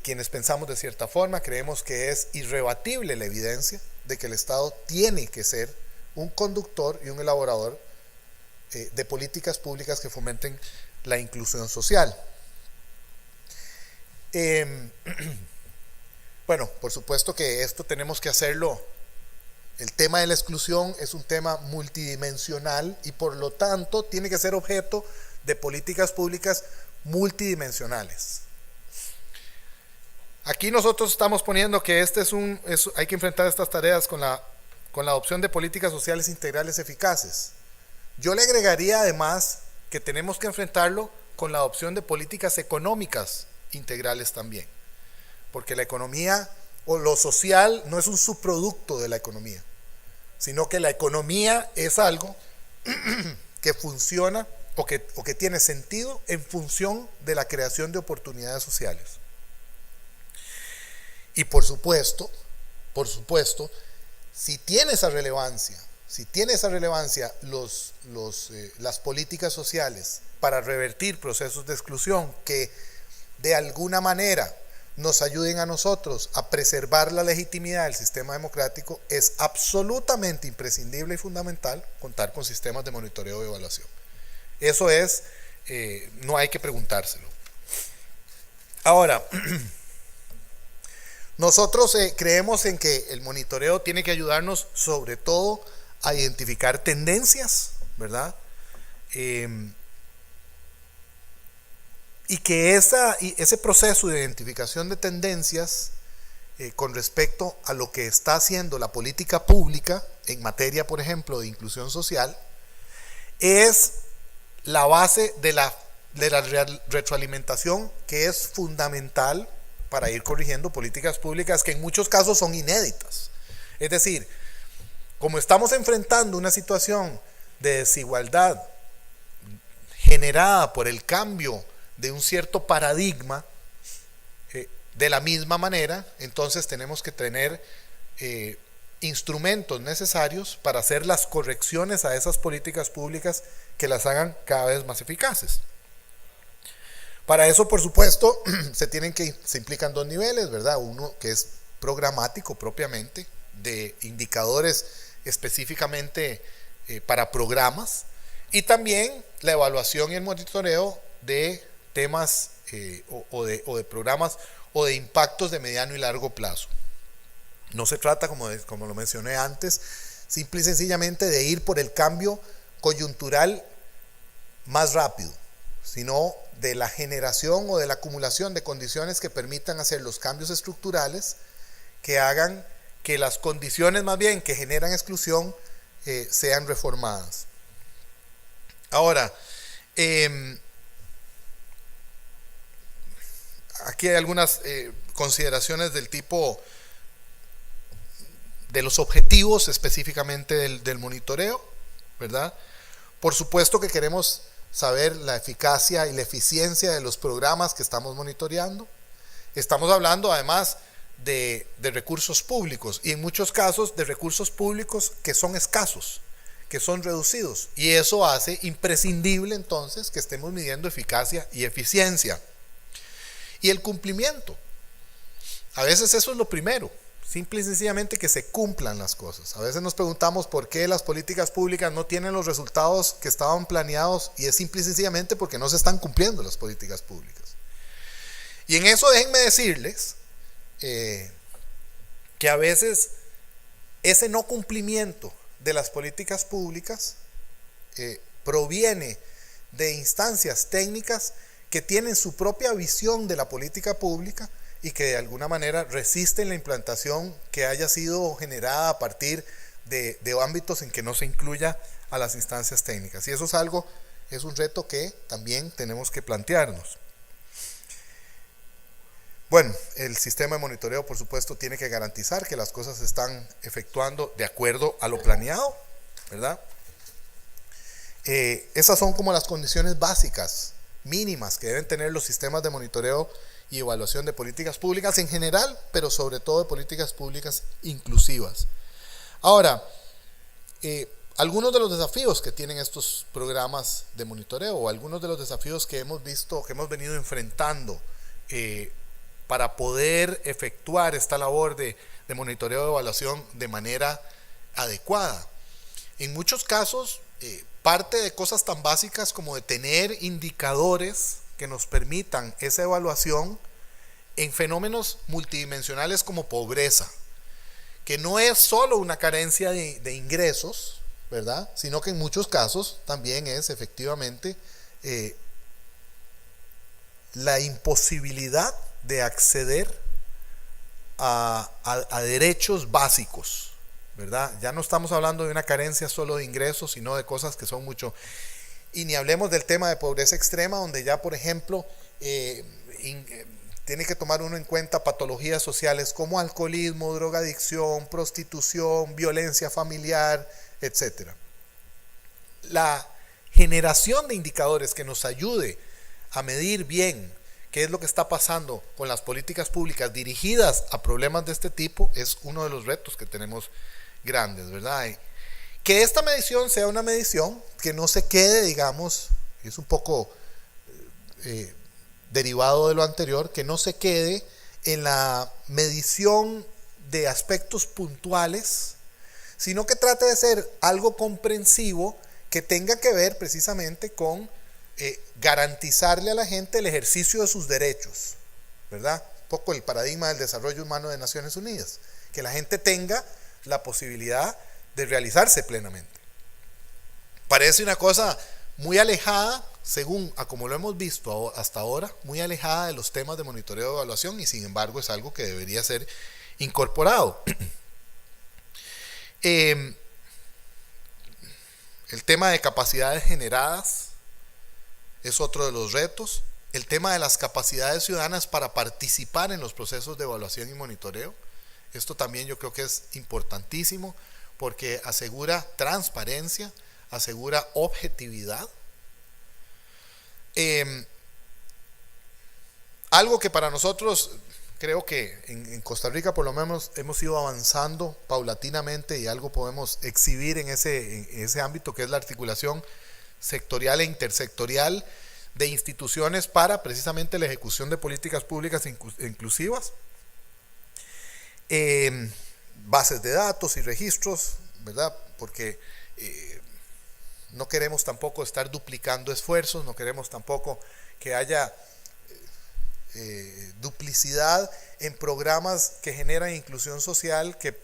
quienes pensamos de cierta forma, creemos que es irrebatible la evidencia de que el Estado tiene que ser un conductor y un elaborador de políticas públicas que fomenten la inclusión social. Bueno, por supuesto que esto tenemos que hacerlo. El tema de la exclusión es un tema multidimensional y por lo tanto tiene que ser objeto de políticas públicas multidimensionales. Aquí nosotros estamos poniendo que hay que enfrentar estas tareas con la adopción de políticas sociales integrales eficaces. Yo le agregaría además que tenemos que enfrentarlo con la adopción de políticas económicas integrales también, porque la economía o lo social no es un subproducto de la economía, sino que la economía es algo que funciona o que tiene sentido en función de la creación de oportunidades sociales. Y por supuesto, si tiene esa relevancia las políticas sociales para revertir procesos de exclusión que de alguna manera nos ayuden a nosotros a preservar la legitimidad del sistema democrático, es absolutamente imprescindible y fundamental contar con sistemas de monitoreo y evaluación. Eso no hay que preguntárselo. Ahora, nosotros creemos en que el monitoreo tiene que ayudarnos sobre todo a identificar tendencias, ¿verdad? Y que ese proceso de identificación de tendencias con respecto a lo que está haciendo la política pública en materia, por ejemplo, de inclusión social, es la base de la retroalimentación que es fundamental para ir corrigiendo políticas públicas que en muchos casos son inéditas. Es decir, como estamos enfrentando una situación de desigualdad generada por el cambio de un cierto paradigma, de la misma manera, entonces tenemos que tener instrumentos necesarios para hacer las correcciones a esas políticas públicas que las hagan cada vez más eficaces. Para eso, por supuesto, se implican dos niveles, ¿verdad? Uno que es programático propiamente, de indicadores específicamente para programas, y también la evaluación y el monitoreo de temas o de programas o de impactos de mediano y largo plazo. No se trata, como lo mencioné antes, simple y sencillamente de ir por el cambio coyuntural más rápido, sino de la generación o de la acumulación de condiciones que permitan hacer los cambios estructurales que hagan que las condiciones más bien que generan exclusión sean reformadas. Ahora, aquí hay algunas consideraciones del tipo de los objetivos específicamente del monitoreo, ¿verdad? Por supuesto que queremos saber la eficacia y la eficiencia de los programas que estamos monitoreando. Estamos hablando además de recursos públicos y en muchos casos de recursos públicos que son escasos, que son reducidos, y eso hace imprescindible entonces que estemos midiendo eficacia y eficiencia. Y el cumplimiento, a veces eso es lo primero, simple y sencillamente que se cumplan las cosas. A veces nos preguntamos por qué las políticas públicas no tienen los resultados que estaban planeados, y es simple y sencillamente porque no se están cumpliendo las políticas públicas. Y en eso déjenme decirles que a veces ese no cumplimiento de las políticas públicas proviene de instancias técnicas que tienen su propia visión de la política pública y que de alguna manera resisten la implantación que haya sido generada a partir de ámbitos en que no se incluya a las instancias técnicas. Y eso es un reto que también tenemos que plantearnos. Bueno, el sistema de monitoreo, por supuesto, tiene que garantizar que las cosas se están efectuando de acuerdo a lo planeado, ¿verdad? Esas son como las condiciones básicas, mínimas, que deben tener los sistemas de monitoreo y evaluación de políticas públicas en general, pero sobre todo de políticas públicas inclusivas. Ahora, algunos de los desafíos que tienen estos programas de monitoreo, o algunos de los desafíos que hemos visto, que hemos venido enfrentando para poder efectuar esta labor de monitoreo de evaluación de manera adecuada. En muchos casos, parte de cosas tan básicas como de tener indicadores que nos permitan esa evaluación en fenómenos multidimensionales como pobreza, que no es solo una carencia de ingresos, ¿verdad? Sino que en muchos casos también es efectivamente la imposibilidad de acceder a derechos básicos, ¿verdad? Ya no estamos hablando de una carencia solo de ingresos, sino de cosas que son mucho. Y ni hablemos del tema de pobreza extrema, donde ya, por ejemplo, tiene que tomar uno en cuenta patologías sociales como alcoholismo, drogadicción, prostitución, violencia familiar, etc. La generación de indicadores que nos ayude a medir bien qué es lo que está pasando con las políticas públicas dirigidas a problemas de este tipo es uno de los retos que tenemos grandes, ¿verdad? Que esta medición sea una medición que no se quede, digamos, es un poco derivado de lo anterior, que no se quede en la medición de aspectos puntuales, sino que trate de ser algo comprensivo que tenga que ver precisamente con garantizarle a la gente el ejercicio de sus derechos, ¿verdad? Un poco el paradigma del desarrollo humano de Naciones Unidas, que la gente tenga la posibilidad de realizarse plenamente. Parece una cosa muy alejada, según a como lo hemos visto hasta ahora, muy alejada de los temas de monitoreo y evaluación, y sin embargo es algo que debería ser incorporado. El tema de capacidades generadas es otro de los retos. El tema de las capacidades ciudadanas para participar en los procesos de evaluación y monitoreo. Esto también yo creo que es importantísimo porque asegura transparencia, asegura objetividad. Algo que para nosotros creo que en Costa Rica por lo menos hemos ido avanzando paulatinamente y algo podemos exhibir en ese ámbito, que es la articulación sectorial e intersectorial de instituciones para precisamente la ejecución de políticas públicas inclusivas, bases de datos y registros, ¿verdad? Porque no queremos tampoco estar duplicando esfuerzos, no queremos tampoco que haya duplicidad en programas que generan inclusión social que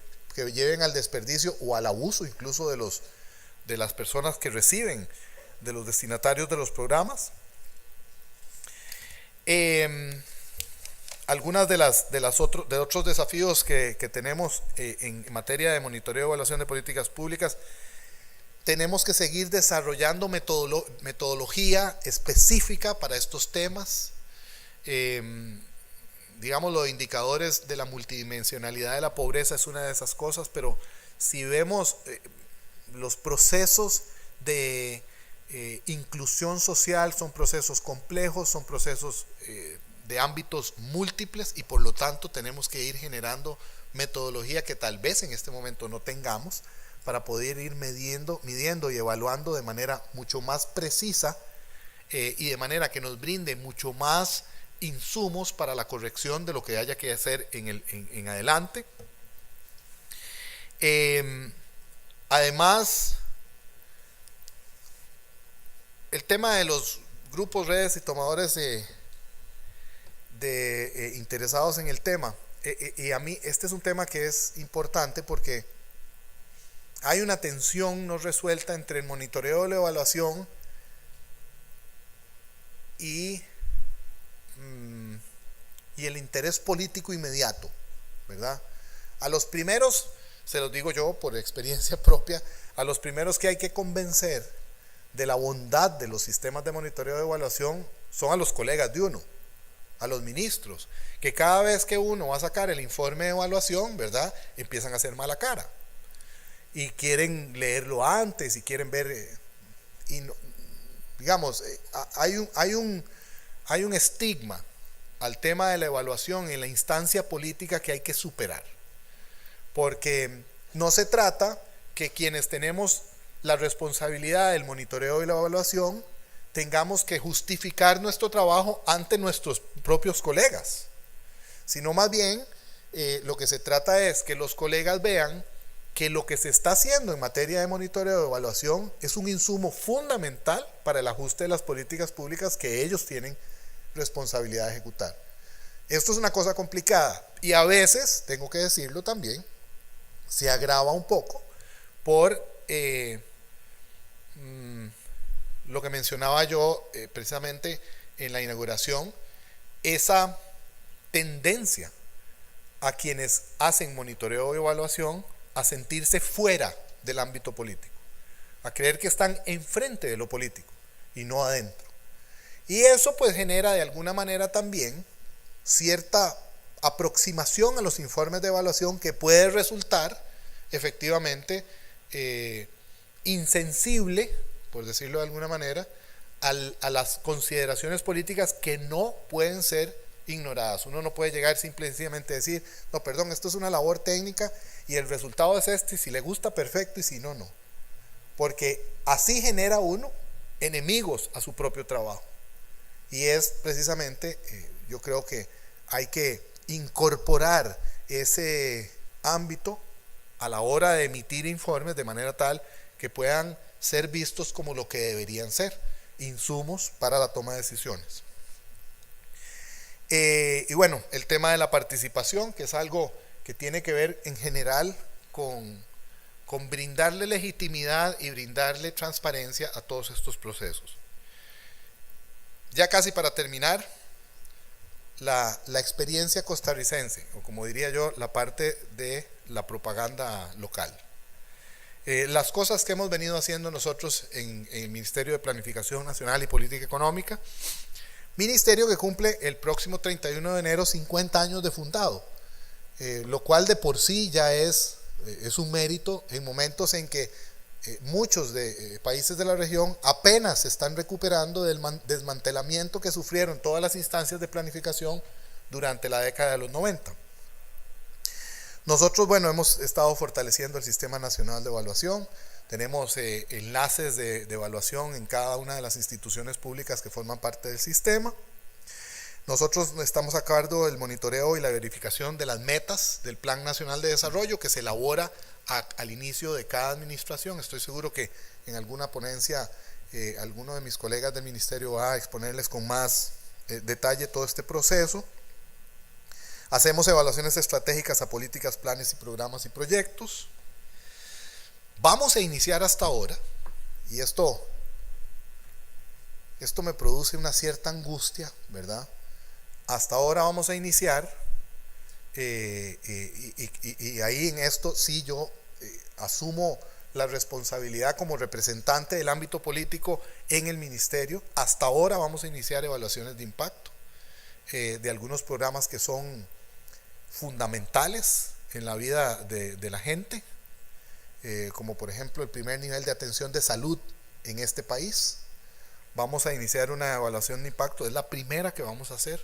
lleven al desperdicio o al abuso incluso de las personas que reciben, de los destinatarios de los programas. Algunas de otros desafíos que tenemos en materia de monitoreo y evaluación de políticas públicas, tenemos que seguir desarrollando metodología específica para estos temas. Digamos, los indicadores de la multidimensionalidad de la pobreza es una de esas cosas, pero si vemos los procesos de inclusión social son procesos complejos, son procesos de ámbitos múltiples y por lo tanto tenemos que ir generando metodología que tal vez en este momento no tengamos para poder ir midiendo y evaluando de manera mucho más precisa y de manera que nos brinde mucho más insumos para la corrección de lo que haya que hacer en adelante. Además, el tema de los grupos, redes y tomadores interesados en el tema, y a mí este es un tema que es importante porque hay una tensión no resuelta entre el monitoreo y la evaluación y el interés político inmediato, ¿verdad? A los primeros, se los digo yo por experiencia propia, a los primeros que hay que convencer de la bondad de los sistemas de monitoreo y evaluación son a los colegas de uno, a los ministros, que cada vez que uno va a sacar el informe de evaluación, ¿verdad?, empiezan a hacer mala cara y quieren leerlo antes y quieren ver y no, digamos, hay un estigma al tema de la evaluación en la instancia política que hay que superar, porque no se trata que quienes tenemos la responsabilidad del monitoreo y la evaluación tengamos que justificar nuestro trabajo ante nuestros propios colegas, sino más bien lo que se trata es que los colegas vean que lo que se está haciendo en materia de monitoreo y evaluación es un insumo fundamental para el ajuste de las políticas públicas que ellos tienen responsabilidad de ejecutar. Esto es una cosa complicada y a veces, tengo que decirlo también, se agrava un poco por lo que mencionaba yo precisamente en la inauguración, esa tendencia a quienes hacen monitoreo y evaluación a sentirse fuera del ámbito político, a creer que están enfrente de lo político y no adentro. Y eso pues genera de alguna manera también cierta aproximación a los informes de evaluación que puede resultar efectivamente insensible, por decirlo de alguna manera, a las consideraciones políticas que no pueden ser ignoradas. Uno no puede llegar simple y sencillamente decir, no, perdón, esto es una labor técnica y el resultado es este, y si le gusta, perfecto, y si no, no. Porque así genera uno enemigos a su propio trabajo. Y es precisamente, yo creo que hay que incorporar ese ámbito a la hora de emitir informes de manera tal que puedan ser vistos como lo que deberían ser, insumos para la toma de decisiones. Y bueno, el tema de la participación, que es algo que tiene que ver en general con brindarle legitimidad y brindarle transparencia a todos estos procesos. Ya casi para terminar, la experiencia costarricense, o como diría yo, la parte de la propaganda local. Las cosas que hemos venido haciendo nosotros en el Ministerio de Planificación Nacional y Política Económica, ministerio que cumple el próximo 31 de enero 50 años de fundado, lo cual de por sí ya es un mérito en momentos en que muchos países de la región apenas se están recuperando del desmantelamiento que sufrieron todas las instancias de planificación durante la década de los 90. Nosotros, bueno, hemos estado fortaleciendo el Sistema Nacional de Evaluación, tenemos enlaces de evaluación en cada una de las instituciones públicas que forman parte del sistema. Nosotros estamos a cargo del monitoreo y la verificación de las metas del Plan Nacional de Desarrollo que se elabora al inicio de cada administración. Estoy seguro que en alguna ponencia alguno de mis colegas del ministerio va a exponerles con más detalle todo este proceso. Hacemos evaluaciones estratégicas a políticas, planes y programas y proyectos. Vamos a iniciar hasta ahora, y esto me produce una cierta angustia, ¿verdad? Hasta ahora vamos a iniciar, y ahí en esto sí yo asumo la responsabilidad como representante del ámbito político en el ministerio. Hasta ahora vamos a iniciar evaluaciones de impacto de algunos programas que son fundamentales en la vida de la gente, como por ejemplo el primer nivel de atención de salud en este país. Vamos a iniciar una evaluación de impacto, es la primera que vamos a hacer.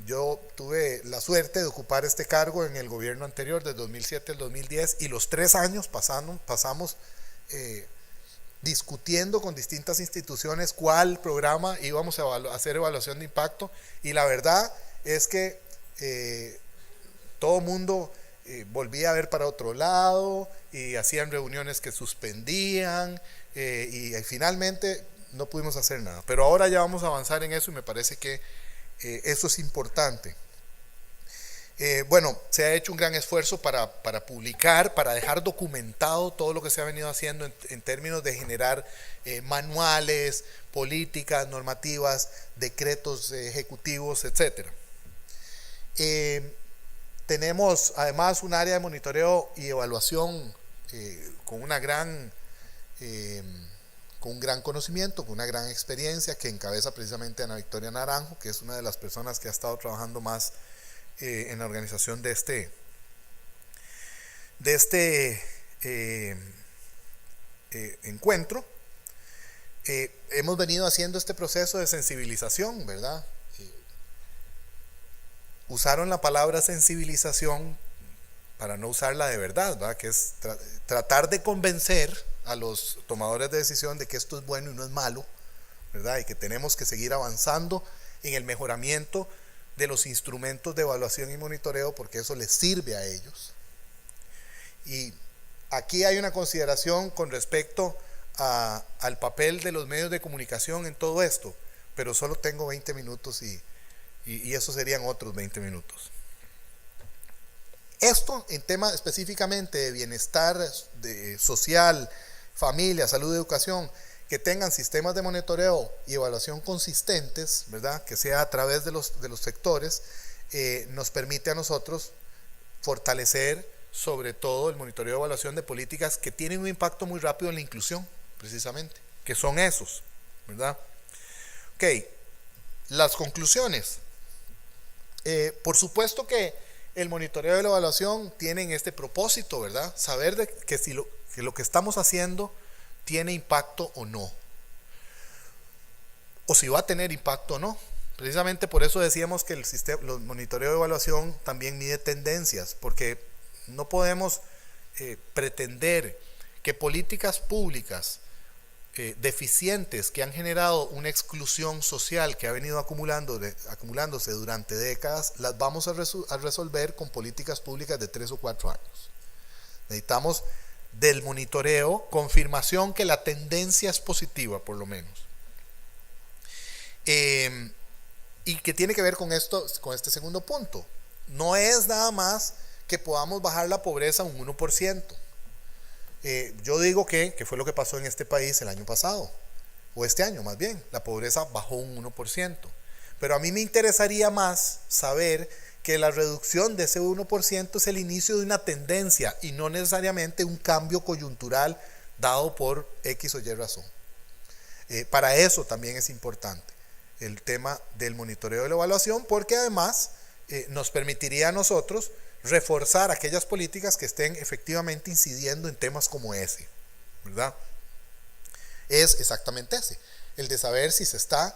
Yo tuve la suerte de ocupar este cargo en el gobierno anterior, de 2007 al 2010, y los 3 años pasamos discutiendo con distintas instituciones cuál programa íbamos a hacer evaluación de impacto, y la verdad es que todo el mundo volvía a ver para otro lado y hacían reuniones que suspendían, y finalmente no pudimos hacer nada. Pero ahora ya vamos a avanzar en eso y me parece que eso es importante. Bueno, se ha hecho un gran esfuerzo para publicar, para dejar documentado todo lo que se ha venido haciendo en términos de generar manuales, políticas, normativas, decretos ejecutivos, etc. Tenemos además un área de monitoreo y evaluación con un gran conocimiento, con una gran experiencia, que encabeza precisamente Ana Victoria Naranjo, que es una de las personas que ha estado trabajando más en la organización de este encuentro. Hemos venido haciendo este proceso de sensibilización, ¿verdad? Usaron la palabra sensibilización para no usarla de verdad, ¿verdad? Que es tratar de convencer a los tomadores de decisión de que esto es bueno y no es malo, ¿verdad? Y que tenemos que seguir avanzando en el mejoramiento de los instrumentos de evaluación y monitoreo, porque eso les sirve a ellos. Y aquí hay una consideración con respecto al papel de los medios de comunicación en todo esto, pero solo tengo 20 minutos y y eso serían otros 20 minutos. Esto en tema específicamente de bienestar social, familia, salud y educación, que tengan sistemas de monitoreo y evaluación consistentes, ¿verdad? Que sea a través de los sectores, nos permite a nosotros fortalecer sobre todo el monitoreo y evaluación de políticas que tienen un impacto muy rápido en la inclusión, precisamente, que son esos, ¿verdad? Ok, las conclusiones. Por supuesto que el monitoreo y la evaluación tienen este propósito, ¿verdad? Saber que lo que estamos haciendo tiene impacto o no, o si va a tener impacto o no. Precisamente por eso decíamos que el monitoreo y evaluación también mide tendencias, porque no podemos pretender que políticas públicas deficientes que han generado una exclusión social que ha venido acumulándose durante décadas, las vamos a resolver con políticas públicas de 3 o 4 años. Necesitamos del monitoreo confirmación que la tendencia es positiva, por lo menos. Y que tiene que ver con este segundo punto. No es nada más que podamos bajar la pobreza a un 1%. Yo digo que fue lo que pasó en este país el año pasado, o este año más bien, la pobreza bajó un 1%. Pero a mí me interesaría más saber que la reducción de ese 1% es el inicio de una tendencia y no necesariamente un cambio coyuntural dado por X o Y razón. Para eso también es importante el tema del monitoreo y la evaluación, porque además nos permitiría a nosotros reforzar aquellas políticas que estén efectivamente incidiendo en temas como ese, ¿verdad? Es exactamente ese, el de saber si se está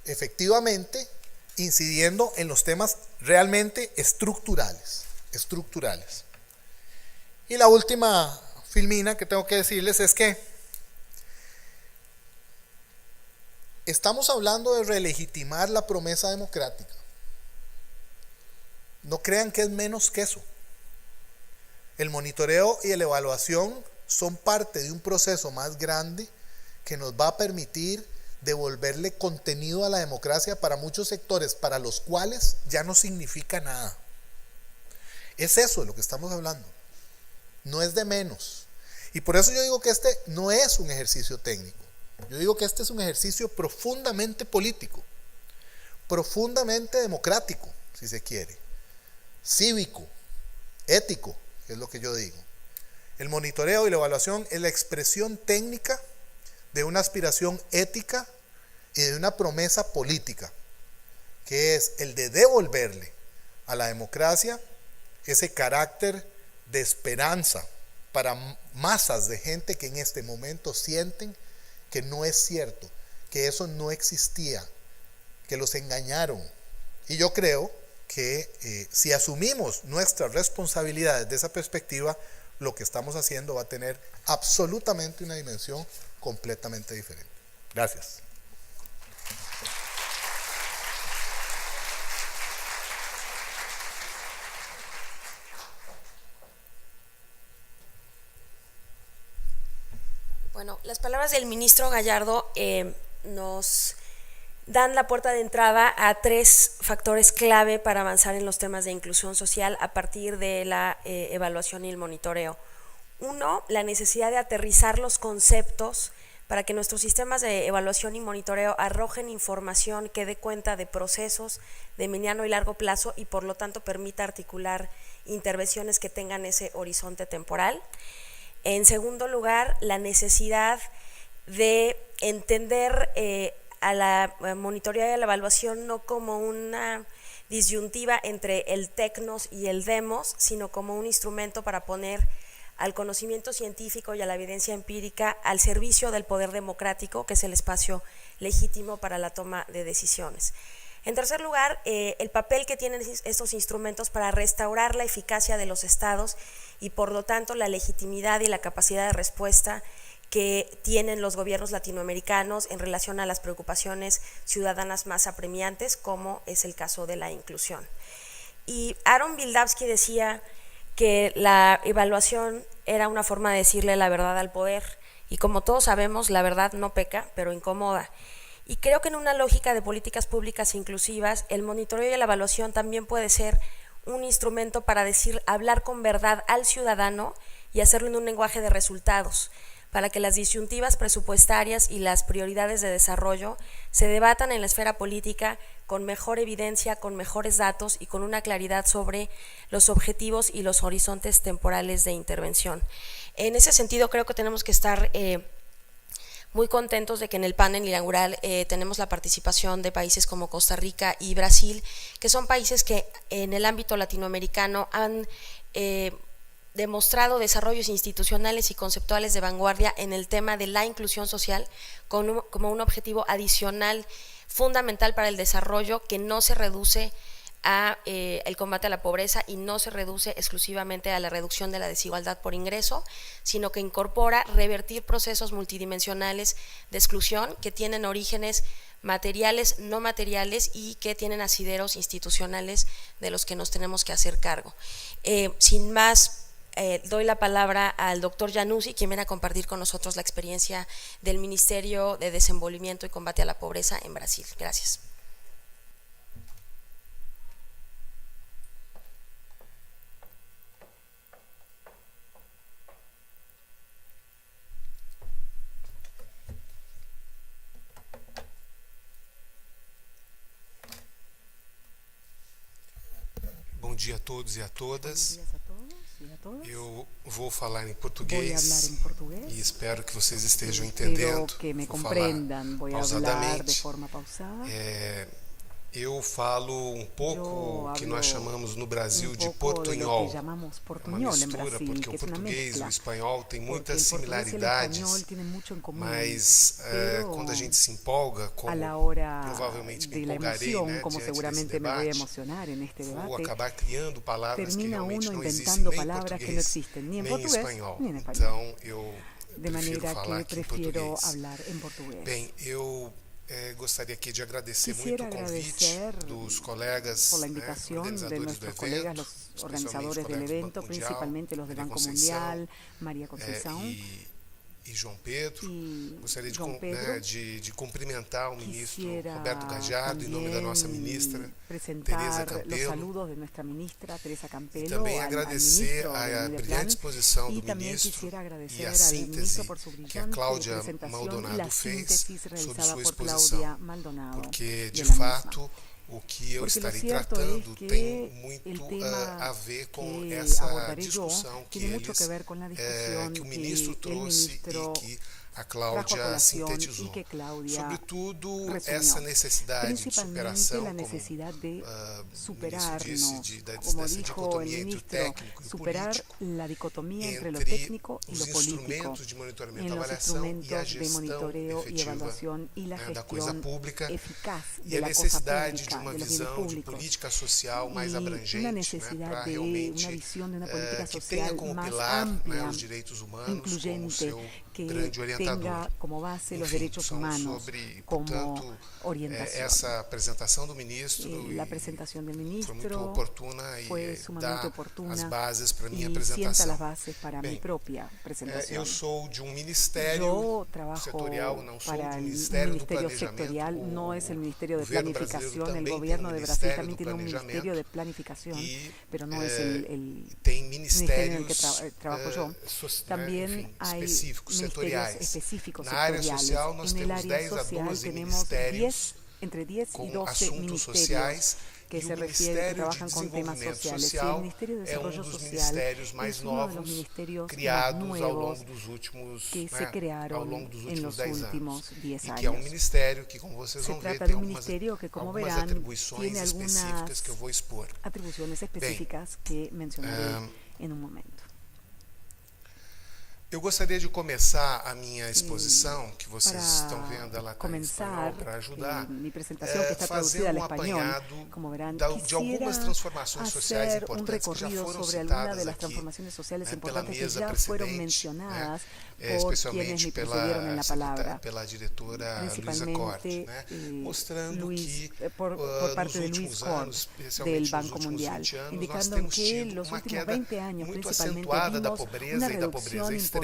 efectivamente incidiendo en los temas realmente estructurales. Y la última filmina que tengo que decirles es que estamos hablando de relegitimar la promesa democrática. No crean que es menos que eso. El monitoreo y la evaluación son parte de un proceso más grande que nos va a permitir devolverle contenido a la democracia para muchos sectores para los cuales ya no significa nada. Es eso de lo que estamos hablando. No es de menos. Y por eso yo digo que este no es un ejercicio técnico. Yo digo que este es un ejercicio profundamente político, profundamente democrático, si se quiere, cívico, ético, que es lo que yo digo. El monitoreo y la evaluación es la expresión técnica de una aspiración ética y de una promesa política, que es el de devolverle a la democracia ese carácter de esperanza para masas de gente que en este momento sienten que no es cierto, que eso no existía, que los engañaron. Y yo creo que si asumimos nuestras responsabilidades de esa perspectiva, lo que estamos haciendo va a tener absolutamente una dimensión completamente diferente. Gracias. Bueno, las palabras del ministro Gallardo nos dan la puerta de entrada a 3 factores clave para avanzar en los temas de inclusión social a partir de la evaluación y el monitoreo. 1, la necesidad de aterrizar los conceptos para que nuestros sistemas de evaluación y monitoreo arrojen información que dé cuenta de procesos de mediano y largo plazo y por lo tanto permita articular intervenciones que tengan ese horizonte temporal. En segundo lugar, la necesidad de entender a la monitoreo y a la evaluación no como una disyuntiva entre el tecnos y el demos, sino como un instrumento para poner al conocimiento científico y a la evidencia empírica al servicio del poder democrático, que es el espacio legítimo para la toma de decisiones. En tercer lugar, el papel que tienen estos instrumentos para restaurar la eficacia de los estados y por lo tanto la legitimidad y la capacidad de respuesta que tienen los gobiernos latinoamericanos en relación a las preocupaciones ciudadanas más apremiantes, como es el caso de la inclusión. Y Aaron Wildavsky decía que la evaluación era una forma de decirle la verdad al poder, y como todos sabemos, la verdad no peca, pero incomoda. Y creo que en una lógica de políticas públicas inclusivas, el monitoreo y la evaluación también puede ser un instrumento para hablar con verdad al ciudadano y hacerlo en un lenguaje de resultados, para que las disyuntivas presupuestarias y las prioridades de desarrollo se debatan en la esfera política con mejor evidencia, con mejores datos y con una claridad sobre los objetivos y los horizontes temporales de intervención. En ese sentido, creo que tenemos que estar muy contentos de que en el panel inaugural tenemos la participación de países como Costa Rica y Brasil, que son países que en el ámbito latinoamericano han demostrado desarrollos institucionales y conceptuales de vanguardia en el tema de la inclusión social como un objetivo adicional fundamental para el desarrollo, que no se reduce a el combate a la pobreza y no se reduce exclusivamente a la reducción de la desigualdad por ingreso, sino que incorpora revertir procesos multidimensionales de exclusión que tienen orígenes materiales, no materiales, y que tienen asideros institucionales de los que nos tenemos que hacer cargo. Sin más, doy la palabra al doctor Januzzi, quien viene a compartir con nosotros la experiencia del Ministerio de Desenvolvimiento y Combate a la Pobreza en Brasil. Gracias. Bom dia a todos e a todas. Eu vou falar em Voy a hablar português en portugués. e espero que vocês estejam Espero entendendo. que me Vou falar comprendan. Voy a hablar de pausadamente. forma pausada. Eu falo um pouco Eu que nós hablo chamamos no Brasil un de poco de lo portunhol. que llamamos É uma portuñol en mistura, Brasil, porque que o es una português e mezcla. o espanhol têm Porque muitas el portugués y el similaridades, español tienen mucho en común, mas pero quando a gente se empolga, como a la hora provavelmente me de la empolgarei, emoción, né, como diante desse seguramente me voy a debate, emocionar en este vou debate, acabar criando palavras que termina realmente uno não existem inventando nem em palabras que no português, existen ni en nem em portugués espanhol. ni en español. Então, eu De prefiro manera falar que aqui em prefiero português. hablar en portugués. Bem, eu gostaria aqui de agradecer muito Quisiera o convite agradecer dos colegas, por la né, invitación de organizadores do nuestros colegas, evento, los organizadores del evento, principalmente los del Banco Mundial, María Conceição e João Pedro. y Gostaria de, João Pedro. de cumprimentar o ministro Quisiera Roberto Gajardo em nome da nossa ministra Teresa presentar los Campelo. saludos de nuestra ministra Teresa E Campelo também al agradecer ministro a del brilhante Plan, exposição y do también ministro quisiera e agradecer a al síntese ministro por su que a brillante Cláudia presentación y Maldonado la fez síntesis sobre realizada sua por exposição, Cláudia Maldonado porque de de la fato misma. o que eu Porque lo estarei cierto tratando es que tem muito el tema a ver com que essa abordaré yo discussão que tiene mucho eles que ver con la discusión que o ministro que el trouxe ministro e que a trajo a Cláudia colación sintetizou. y que Claudia Sobretudo resumió. essa necessidade de Principalmente superação, la como necesidad de o superarnos, ministro disse, como dessa dijo el dicotomia entre o ministro, técnico e o superar político, la dicotomía entre lo entre técnico y os lo político, instrumentos de monitoramento e en los avaliação e a instrumentos de gestão monitoreo y efetiva evaluación y la da coisa gestión pública eficaz e de a la cosa necessidade de pública, uma de los bienes visão de públicos. política social mais Y abrangente, una né, necesidad para de realmente una visión de una política que tenha social como más pilar, né, amplia, os direitos humanos como incluyente, seu que grande orientador. tenga como base los Enfim, derechos são humanos sobre, como portanto, orientación. essa apresentação do ministro La presentación del foi muito ministro oportuna e fue sumamente dá oportuna as bases para a minha y sienta apresentação. las bases para mi Bem, propia presentación. eu sou de ministério Yo trabajo setorial, não sou para do el Ministério do Ministerio Planejamento. Sectorial, no es el Ministerio de governo Planificación, brasileiro el também gobierno tem de Brasil Ministério también do tiene un Ministerio de Planificación, e pero no es el tem ministerio en el que ministérios trabajo yo. También También hay específicos, ministerios setoriais. específicos Na área sectoriales. social nós En el temos área 10 a social 12 tenemos ministérios entre 10 y com 12 assuntos ministerios sociais que e se o refieren, que Ministério de trabajan con temas Desenvolvimento sociales. Y el Social Ministerio de é Desarrollo dos Social ministérios mais es uno de los novos ministerios criados más ao nuevos longo dos últimos, que se ao crearon longo dos en últimos los 10 últimos anos. 10 E que é um años. ministério que, como vocês Se vão ver, trata tem de un algumas, ministerio que, como algumas verán, atribuições tiene específicas algunas que eu vou expor. atribuciones específicas que mencionaré en un momento. Eu gostaria de começar a minha exposição, que vocês Para estão vendo, ela está em espanhol comenzar para ajudar, mi presentación, que está traducida al español, como verán, de algumas quisiera transformações sociais hacer un importantes que já recorrido foram sobre algunas citadas de las aqui, transformaciones sociales pela importantes que mesa ya fueron precedente, mencionadas por especialmente quienes me precedieron en la palabra, pela diretora Luísa Corte, mostrando Luis, que por parte de nos Luis últimos Corte, anos, especialmente del nos Banco últimos Mundial, 20 anos, nós indicando temos que tido los uma últimos queda 20 años muito principalmente acentuada da vimos pobreza una e da pobreza reducción extrema.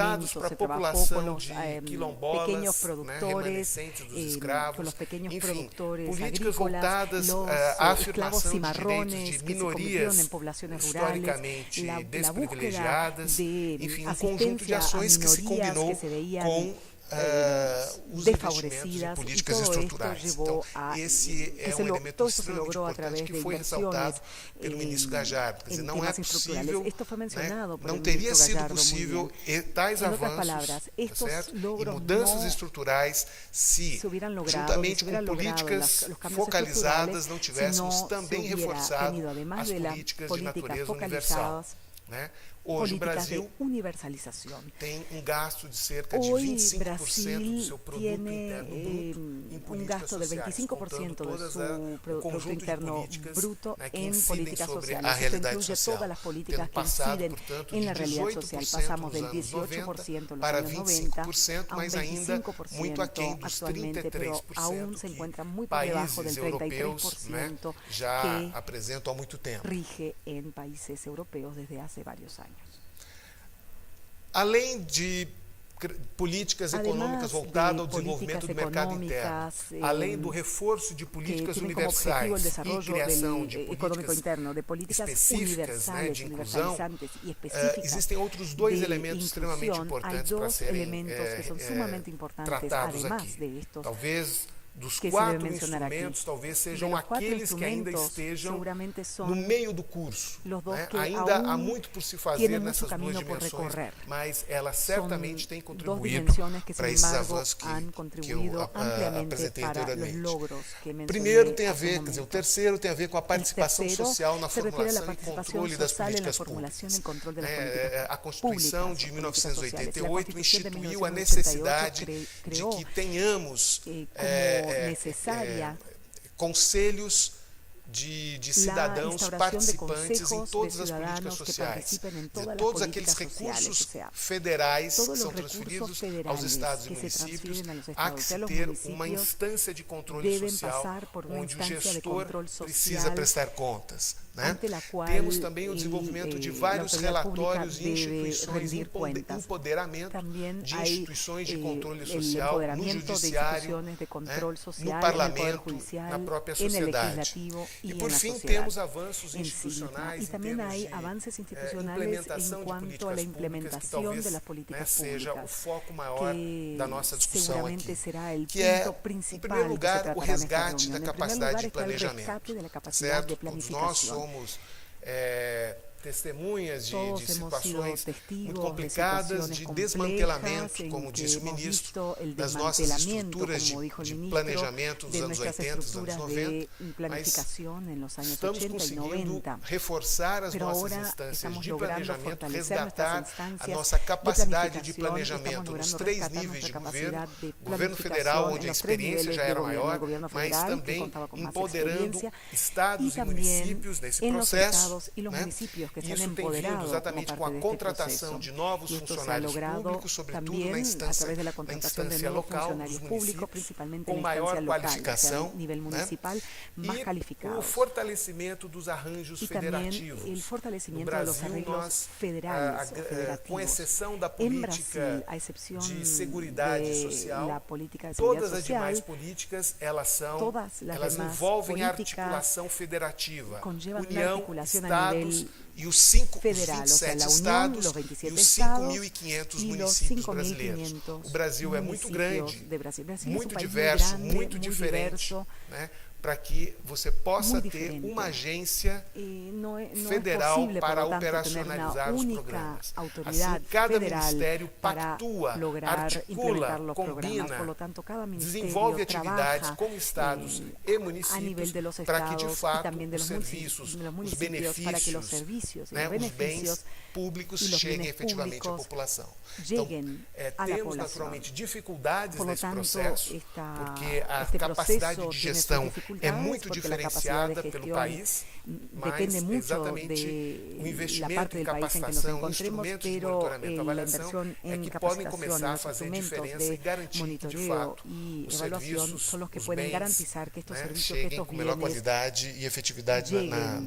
resultados campamentos, para a se trabajó con população los de pequeños quilombolas productores, remanescentes dos escravos, con los pequeños enfim, productores políticas agrícolas, voltadas los à esclavos afirmação de cimarrones direitos de que se convirtieron minorias en poblaciones rurales, historicamente la búsqueda desprivilegiadas, de enfim, conjunto de asistencia a ações que se minorías combinou que se veían com os investimentos desfavorecidas, em y políticas todo esto estruturais. llevó Então, a esse é se um lo- elemento todo eso se extremamente logró a importante través que de foi ressaltado pelo ministro Gajardo. Quer dizer, en não é temas estructurales. possível, Esto fue mencionado por não el teria ministro sido Gallardo muy possível bien. tais En otras avanços, palabras, tá estos certo? E logros mudanças no estruturais se se hubieran logrado, juntamente se hubieran com logrado políticas los cambios focalizadas estructurales, não si tivéssemos no também se hubiera reforçado tenido, además as de las políticas de políticas natureza universal. focalizadas, Né? Hoje o políticas de Brasil universalización. tem gasto de cerca de Hoy 25% do Brasil seu produto tiene interno bruto em un políticas gasto del sociais, 25% contando de todas su o Producto conjunto de Interno políticas, Bruto né, que en incidem políticas sobre a sociales. Esto realidade incluye social, todas las políticas tendo que passado, inciden portanto, en de la realidad 18% social. nos Pasamos del anos 18% en los para años 90 25%, a un mas ainda muito 25% aquém dos actualmente, pero 33% aún se que encuentra muy por debajo del países europeus, né, 33% já que apresentam há muito tempo. rige en países europeos desde hace varios años. Além de políticas econômicas voltadas ao desenvolvimento do mercado interno, além do reforço de políticas que tienen como objetivo el universais e desarrollo criação del de económico políticas interno, de políticas específicas, né, universales, de inclusão, universalizantes y específicas existem outros dois de elementos extremamente inclusión. Hay importantes para dos serem elementos que son sumamente importantes, tratados además aqui. de estos Talvez dos que se quatro deben mencionar instrumentos, aquí. talvez De sejam los cuatro aqueles que ainda instrumentos, estejam seguramente son no meio do curso. los dos Né? que Ainda há aún muito por se fazer tienen mucho nessas duas camino por dimensões, recorrer. mas elas certamente têm Dos contribuído dimensiones que, para sin esses embargo, avanços han que eu contribuido ampliamente apresentei para los anteriormente. logros que mencioné Primeiro tem a hace un ver, quer dizer, o momento. terceiro tem a ver com a participação tercero social na se refiere a la formulação e participación controle das social en la políticas formulación y públicas. control de las políticas A Constituição públicas, de políticas sociales. La 1988 Constitución de instituiu a 1988 necessidade de creó que tenhamos como necesaria conselhos de la cidadãos instauración de participantes em consejos todas de as políticas ciudadanos que sociais. participen en De todas las todos aqueles políticas sociales, recursos o sea, federais que todos são los recursos transferidos aos federales estados e que se municípios, transfieren a los há estados que y a se los ter uma municipios instância de controle deben social pasar por una onde o instancia de gestor control precisa social prestar contas. Né? ante la cual Temos também o desenvolvimento de vários la autoridad pública relatórios e debe instituições de rendir cuentas. empoderamento También de hay instituições de controle el social no empoderamiento de judiciário, instituciones de control né? social no en el Poder parlamento, Judicial, na própria en el sociedade. Legislativo y E en por la fim sociedad temos avanços en sí misma. institucionais Y em también termos hay de avances institucionales implementação en de cuanto a la políticas públicas que implementación talvez de las né, políticas seja o públicas, foco maior que da nossa discussão seguramente aqui, será el que é, punto em principal primeiro que se lugar, o tratará en esta resgate reunión. da En primer capacidade lugar de está el planejamento. rescate de la capacidad Certo? de Todos nós planificación. somos testemunhas de Todos hemos sido situações testigos muito de complicadas situaciones de complejas desmantelamento, en como que disse o hemos ministro, visto el das nossas desmantelamiento, estruturas como dijo el de ministro, planejamento dos de anos nuestras 80, dos anos estructuras 90, de mas planificación en los años estamos 80 y conseguindo 90. reforçar as Pero nossas ahora instâncias estamos de logrando planejamento, fortalecer resgatar nuestras a instancias nossa capacidade de planificación, planejamento estamos nos logrando três rescatar níveis de nuestra governo, capacidad de governo planificación federal, en onde a los tres experiência niveles já de era gobierno, maior, el gobierno mas federal, que também contaba con más empoderando experiencia, estados y e también municípios nesse en los processo. estados y los né? municipios que se han Isso tem vindo empoderado como exatamente com parte a de este contratação proceso. de novos Y esto se ha funcionários logrado públicos, sobretudo también na a instância, través de la na contratación de instância nuevos local, dos funcionarios públicos, municípios, principalmente en com la maior instancia local, o sea, qualificação, a nivel né? municipal, más E o calificados. fortalecimento dos arranjos Y también federativos. el No fortalecimiento de los Brasil, arreglos nós, federales o com federativos. exceção da En política Brasil, a excepción de seguridade de social, la política de seguridad todas as demais social, políticas elas todas las elas demás envolvem a políticas articulação federativa, conllevan una União, articulación a Estados nivel e os 5, federal, os o sea, 27 la Unión, estados los e 27 os estados 5.500 y los municípios brasileiros. 5.500 O Brasil é muito grande, de Brasil. Brasil muito es un país diverso, muy grande, muito muy diferente, diverso, né? Para que você possa muy ter diferente. uma agência No federal es posible, para por lo tanto, tener operacionalizar una os única programas. autoridad Assim, cada federal ministério para pactua, lograr articula, implementar los programas. combina, Por lo tanto, cada ministerio desenvolve atividades trabaja com estados e a nivel municípios de los para que de estados y fato también de os los serviços, os municipios, para que los benefícios, servicios y né, los os beneficios bens públicos e los cheguem bienes efetivamente à públicos população. lleguen a la temos población. naturalmente dificuldades Por lo nesse tanto, processo, porque a capacidade proceso de tiene gestão sus é dificultades, muito porque la capacidad de diferenciada pelo gestión país, mas depende mucho exatamente o de la investimento parte em del país en que nos capacitação, encontremos, instrumentos de pero monitoramento e la avaliação inversión é en que podem capacitación, começar a los fazer instrumentos diferença e de garantir que, de monitoreo fato, y os evaluación serviços, son los que os pueden bens, garantizar que estos né, servicios, que cheguem estos com melhor bienes qualidade e efetividade lleguen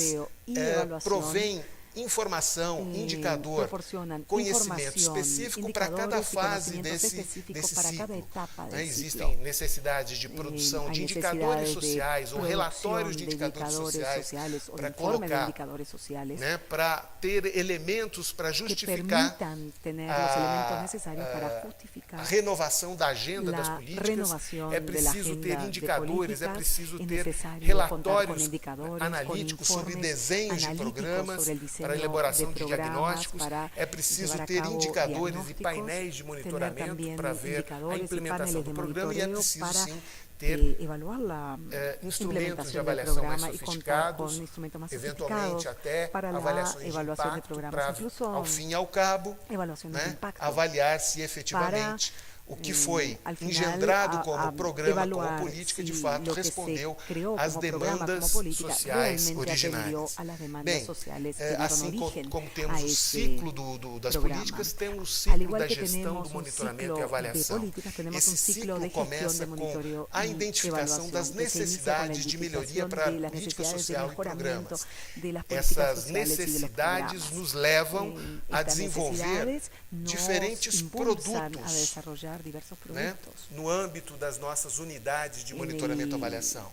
monitoreo y evaluación provém informação, indicador, proporcionan conhecimento información, específico para cada indicadores y fase conocimientos desse específicos para cada ciclo. etapa del Existem ciclo. necessidades de produção Hay de indicadores necesidades de sociais ou producción relatórios de de indicadores sociais o de para informes de colocar, indicadores sociales né, para ter elementos para que justificar permitan tener los elementos necesarios para justificar a renovação da agenda das la políticas. renovación É de la preciso ter agenda de indicadores, é políticas, preciso es ter necesario contar con relatórios indicadores, analíticos con sobre informes desenhos de analíticos programas sobre el diseño para elaboração de de programas diagnósticos. para É preciso llevar a ter cabo indicadores e diagnósticos, painéis de tener monitoramento también para ver a indicadores y implementação paneles do de programa e é monitoreo preciso para sim ter evaluar la instrumentos de implementación del avaliação mais programa y contar con sofisticados, instrumentos más eventualmente sofisticados até para la avaliações de evaluación de impacto programas, para, incluso ao fim e ao cabo, evaluaciones de né, impacto, avaliar se efetivamente o que foi al final, engendrado como programa, como evaluar política, de si fato lo que se respondeu creó às como programa, demandas como política, sociais realmente atendió originais. a las demandas Bem, sociales que dieron assim origen como a temos o ese ciclo das programa. políticas, temos o Al ciclo igual da que gestão tenemos do un monitoramento ciclo e de avaliação. políticas, tenemos Esse un ciclo ciclo de gestión começa de monitoreo com a y identificação evaluación, das que se inicia con la necessidades de melhoria identificación para a de las política necesidades de social e mejoramiento programas. de las políticas Essas sociales y de los necessidades programas. nos levam a Estas desenvolver necesidades nos diferentes impulsan a produtos, desarrollar diversos né, productos. no âmbito das nossas unidades de monitoramento e avaliação.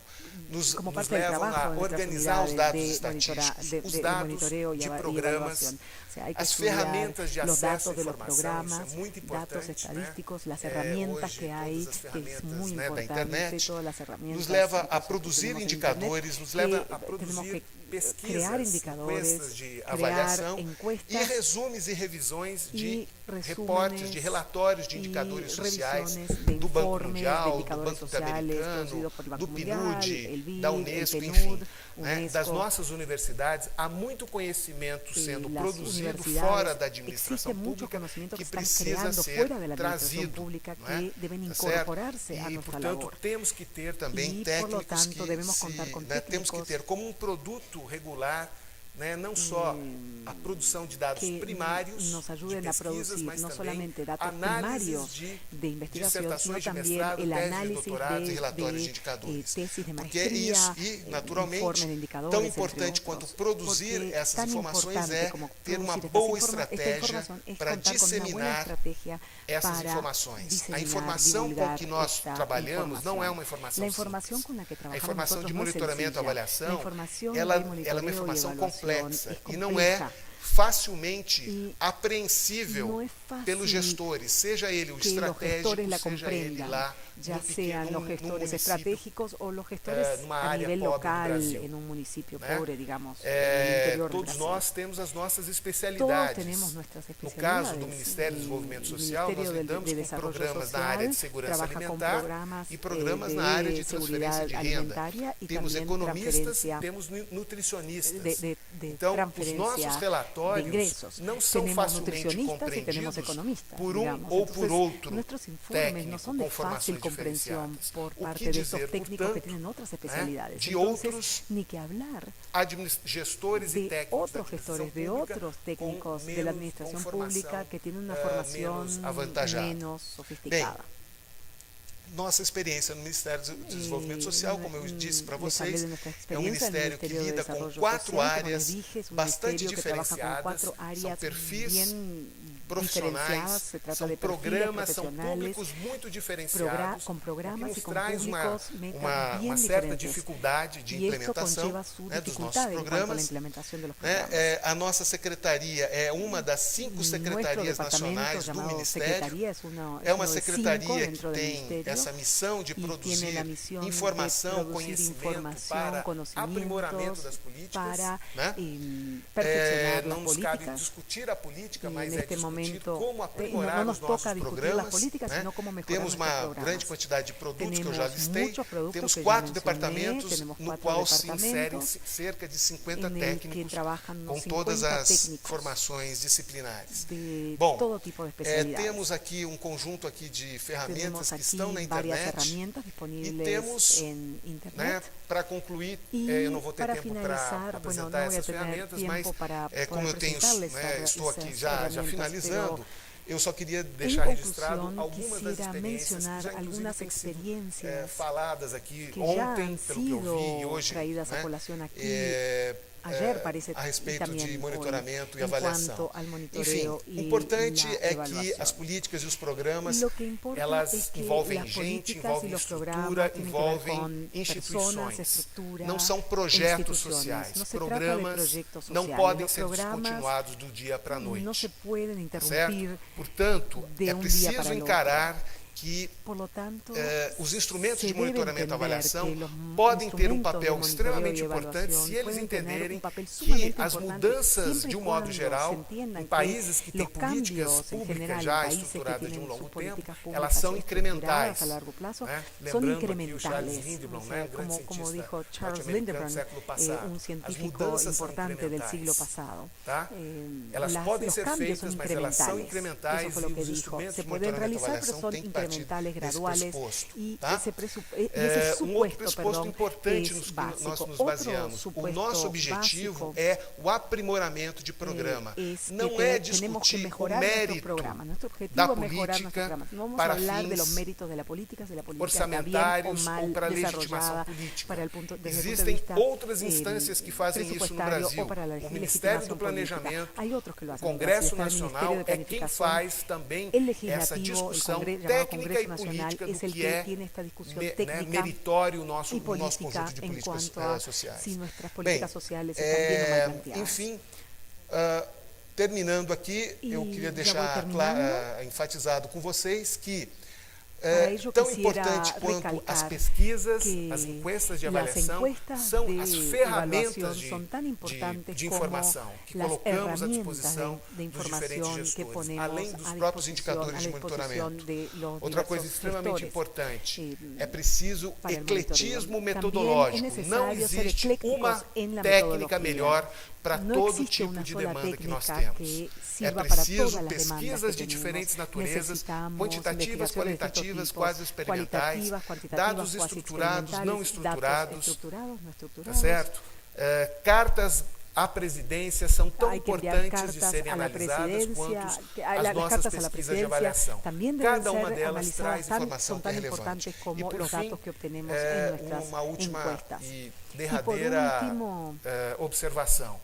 Nos Como parte del levam trabajo a de nuestras organizar os dados unidades estatísticos, de os dados monitoreo y de y programas, evaluación. O sea, hay que as estudiar ferramentas de los acesso à datos de los informação, programas, isso é muito datos importante, estadísticos, né? las herramientas Hoje, que hay, todas as que es ferramentas, muy né, da importante, internet, todas las herramientas nos leva y a cosas que produzir tenemos en indicadores, internet, nos leva que a tenemos produzir que pesquisas, crear indicadores, encuestas de crear avaliação e encuestas resumos e revisões de y reportes, de relatórios de indicadores sociais revisiones de do Banco informes de Mundial, do indicadores Banco sociales Interamericano, producidos por el Banco do Mundial, PNUD, el BID, da el Unesco, PNUD, enfim, né, Unesco. das nossas universidades, há muito conhecimento sendo Las produzido universidades, fora da administração existe mucho pública conocimiento que que están precisa creando ser fuera de la administración trazido, pública não é? que deben Tá certo? incorporarse a E, nuestra portanto, labor. temos que ter também E, por técnicos lo tanto, que devemos contar com né, temos que técnicos ter como um produto regular, né, não só a produção de dados que primários nos de ayuden a pesquisas, producir mas no também solamente datos análises primarios de investigación, sino dissertações de también mestrado, el teses de análisis doutorados e relatórios de indicadores. tesis de Porque maestría, isso, e naturalmente, informes de indicadores, tão entre importante otros. quanto produzir Porque essas tan informações importante é como ter uma producir boa esta estratégia información es para contar con una buena disseminar estrategia essas para informações. A diseminar, informação com divulgar que nós esta trabalhamos não é información. uma informação La información simples. con la que A trabajamos informação de nosotros no es monitoramento e sencilla. La avaliação, información ela de é uma monitoreo y informação evaluación complexa es e não compleja. é facilmente E apreensível não é fácil pelos gestores, seja ele o que los estratégico, gestores la seja ele comprendan, lá ya no pequeno, sean los num gestores município, estratégicos o los gestores numa a área nivel pobre do local Brasil, en un municipio né? pobre, digamos, en el interior del Todos Brasil. nós temos as nossas Todos especialidades. tenemos nuestras No especialidades. caso do Ministério do Desenvolvimento El Social, nós Ministerio lidamos de com Desarrollo programas na Social área de segurança trabaja con alimentar programas, e programas de na área de transferência seguridad de renda. alimentaria y Temos también economistas, transferencia temos nutricionistas. de Então, os transferencia nossos de relatórios ingresos. não são Tenemos facilmente nutricionistas y tenemos compreendidos economistas, por digamos. ou por Entonces, outro nuestros informes técnico no son de com fácil formações comprensión diferenciadas. por O que parte de estos dizer, técnicos portanto, que tienen otras especialidades. de Entonces, outros ni que hablar gestores e de técnicos da otros gestores, de administração pública otros com técnicos de la menos- administración com formação, pública que tienen una menos formación avantajada. menos sofisticada. Nossa experiência no Ministério do Desenvolvimento Social, como eu disse para Les hablé vocês, de nuestra é um experiencia en el ministério que Ministerio de lida com Desarrollo 4 Social, como áreas les dije, es un bastante ministerio que trabaja con diferenciadas, 4 são áreas perfis bien profissionais, diferenciadas, se trata são de perfiles programas, são profesionales, públicos muito diferenciados, con programas o que y nos con traz públicos metas bien uma certa diferentes. dificuldade de Y esto implementação, conlleva su né, dos nossos dificultad en cuanto a la programas. implementación de los Né? programas. A nossa secretaria é uma das 5 Nuestro secretarias departamento nacionais do llamado Ministério. Secretaría es uno É uma de 5 secretaria que dentro del tem ministerio essa missão de y produzir tiene la misión informação, de producir conhecimento información, para aprimoramento conocimientos das políticas. para né? perfeccionar não las nos cabe políticas. discutir a política, Y mas en é este discutir momento como no aprimorar nos os nossos toca discutir programas. las políticas, né? sino cómo mejorar Temos nuestros uma programas. grande quantidade de produtos que eu já Tenemos listei. muchos productos Temos que ya 4 mencioné, departamentos tenemos no 4 qual se departamentos inserem cerca de 50 en el que técnicos trabajan com unos todas 50 as técnicos formações disciplinares. de Bom, todo tipo de especialidades. temos aqui um conjunto aqui de ferramentas Tenemos que aquí estão na varias internet. herramientas E disponibles temos, en né, internet. para concluir, Y eu não vou ter para tempo para finalizar, bueno, apresentar no voy a essas tener ferramentas, mas tiempo para como poder eu tenho, presentarles né, estou aqui esas já herramientas, finalizando, eu só queria En deixar registrado conclusión, algumas das quisiera experiências que mencionar já inclusive algunas têm sido experiencias faladas aqui que ya ontem, han pelo que eu vi, e sido hoje, traídas a né, colación aquí ayer parece, a y respeito también de monitoramento hoy, e avaliação. en cuanto al Enfim, monitoreo o y importante la é que evaluación. as políticas e os programas, Lo que importa elas es que envolvem las gente, políticas y envolvem los estrutura, programas tienen que ver envolvem con personas, instituições. estructura, Não são projetos instituciones. sociais. No se trata de Programas proyectos não sociales. podem Los ser programas descontinuados do dia para a noite. no se pueden interrumpir Certo? Portanto, de é un día para preciso el encarar que Por lo tanto, os instrumentos se de debe monitoramento e entender avaliação que los podem ter um instrumentos de papel monitoreo extremamente y importante evaluación se eles pueden tener entenderem un papel que sumamente as importante mudanças, siempre de y um modo cuando se geral, entiendan em que países que têm los políticas cambios en públicas general, já en países que estruturadas de tienen um longo sus tempo, políticas elas públicas são incrementais. estructuradas a largo plazo, Né? son Lembrando aqui o Charles incrementales. Lindblom, O né? sea, um grande como cientista dijo Charles norte-americano do Lindblom, século passado. un As científico mudanças são importante del siglo incrementais. pasado. Tá? Elas podem Los ser cambios feitas, son mas elas são incrementales. Eso incrementais fue e lo que os dijo. instrumentos Se de pueden monitoramento e realizar, pero avaliação son têm que partir incrementales, desse graduales, pressuposto. y Tá? ese outro supuesto, pressuposto perdón, importante es nos que básico. nós nos Otro baseamos. O supuesto nosso objetivo básico é o aprimoramento de programa. es que Não é tenemos que discutir o mejorar nuestros mérito programas. Nuestro objetivo da es mejorar nuestros política programas. No vamos a para hablar de los fins méritos de la política está bien o orçamentários mal ou para a legitimação desarrollada política. para el punto, desde Existem el punto de vista outras instâncias que fazem isso no presupuestario Brasil. o para la O Ministério do legitimación Planejamento, política. Hay otros que lo o hacen en Congresso Brasil, está el Nacional Ministerio de é quem Planificación. faz também El essa legislativo, discussão llamado técnica Congreso e Nacional, política es do el que que é tiene esta discusión técnica meritório o nosso y política conjunto de en políticas cuanto a sociais. si nuestras políticas Bem, sociales están bien o mal planteadas. enfim, terminando aqui, eu queria já deixar vou terminando. enfatizado com vocês que Para ello tão quisiera importante quanto recalcar as pesquisas, que as encuestas de las avaliação, encuestas são de as ferramentas evaluación son tan importantes de como informação que las colocamos à herramientas disposição de dos diferentes información que gestores, ponemos além dos a próprios disposición, indicadores a de disposición monitoramento. de los Outra coisa diversos extremamente gestores. importante, é preciso para el ecletismo monitoreo. metodológico. También es Não necesario ser existe eclécticos uma en la técnica metodología. melhor para No todo existe tipo una de sola demanda que nós técnica temos. que É sirva para preciso todas las demandas pesquisas que de tenemos. diferentes naturezas, Necesitamos quantitativas, investigaciones de qualitativas, distintos quase tipos, experimentais, cuantitativas, dados cuasi estruturados, não experimentales, estruturados, datos estructurados, no tá estructurados. certo? Cartas à presidência são tão Hay que enviar importantes de cartas serem a la analisadas presidencia, quanto las as nossas cartas a la pesquisas de presidencia avaliação. también deben Cada uma ser delas traz analizadas, informação son que é tan relevante. importantes E como por los fim, datos que obtenemos en nuestras uma última encuestas. e por derradeira último, observação.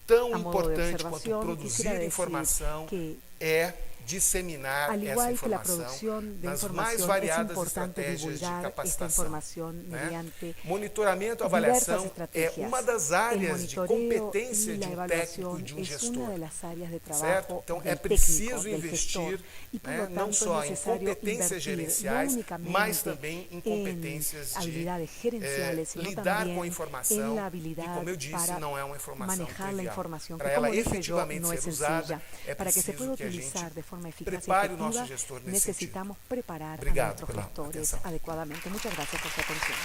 Tão a modo de importante quanto observación, produzir quisiera decir informação que é disseminar al essa igual que la informação producción de nas mais información, es variadas importante estratégias de divulgar esta capacitação. información Né? mediante Monitoramento e diversas avaliação é estrategias. uma das El áreas de monitoreo competência y de la um técnico evaluación e de um es gestor. una de las áreas de Certo? trabajo Então é del preciso técnico, del investir, gestor, y por né, lo não tanto só es em necesario competências invertir no gerenciais, únicamente mas também em competências en habilidades de gerenciales, sino lidar también com a en informação. la E habilidad como eu disse, para não é uma informação manejar la trivial. información, Para que como ela dije yo, efetivamente no es ser usada, sencilla. é Para que se pueda preciso que a gente utilizar de forma eficaz y prepare o nosso efectiva, gestor nesse necesitamos preparar Obrigado a nuestros pela gestores atenção. adecuadamente. Muchas gracias por su atención.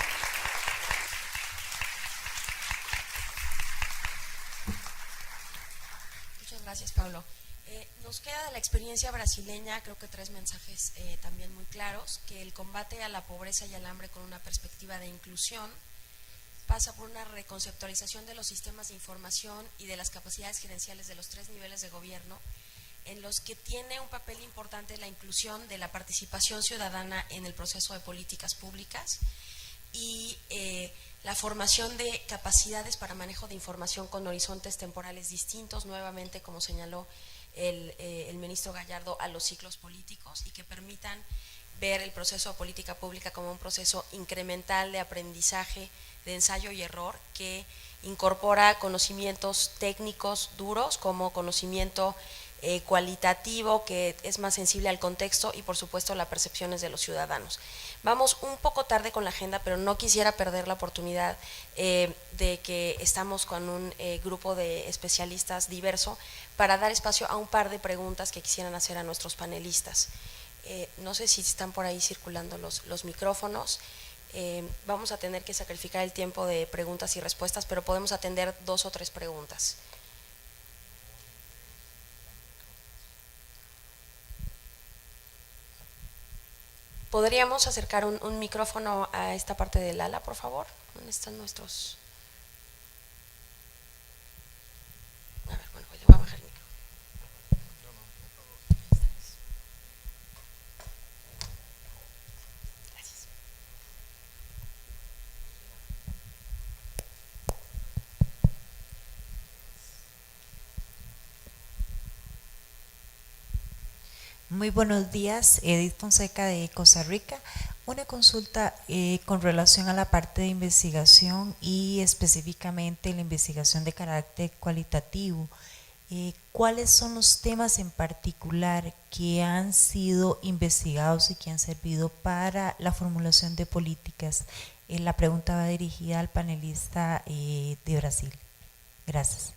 Muchas gracias, Pablo. Nos queda de la experiencia brasileña, creo que 3 mensajes también muy claros, que el combate a la pobreza y al hambre con una perspectiva de inclusión pasa por una reconceptualización de los sistemas de información y de las capacidades gerenciales de los 3 niveles de gobierno, en los que tiene un papel importante la inclusión de la participación ciudadana en el proceso de políticas públicas y la formación de capacidades para manejo de información con horizontes temporales distintos, nuevamente, como señaló el ministro Gallardo, a los ciclos políticos y que permitan ver el proceso de política pública como un proceso incremental de aprendizaje, de ensayo y error, que incorpora conocimientos técnicos duros como conocimiento cualitativo, que es más sensible al contexto y por supuesto las percepciones de los ciudadanos. Vamos un poco tarde con la agenda, pero no quisiera perder la oportunidad de que estamos con un grupo de especialistas diverso para dar espacio a un par de preguntas que quisieran hacer a nuestros panelistas. No sé si están por ahí circulando los micrófonos. Vamos a tener que sacrificar el tiempo de preguntas y respuestas, pero podemos atender 2 o 3 preguntas. ¿Podríamos acercar un micrófono a esta parte del ala, por favor? ¿Dónde están nuestros...? A ver, bueno, pues le voy a bajar el micrófono. Gracias. Muy buenos días, Edith Fonseca de Costa Rica. Una consulta con relación a la parte de investigación y específicamente la investigación de carácter cualitativo. ¿Cuáles son los temas en particular que han sido investigados y que han servido para la formulación de políticas? La pregunta va dirigida al panelista de Brasil. Gracias.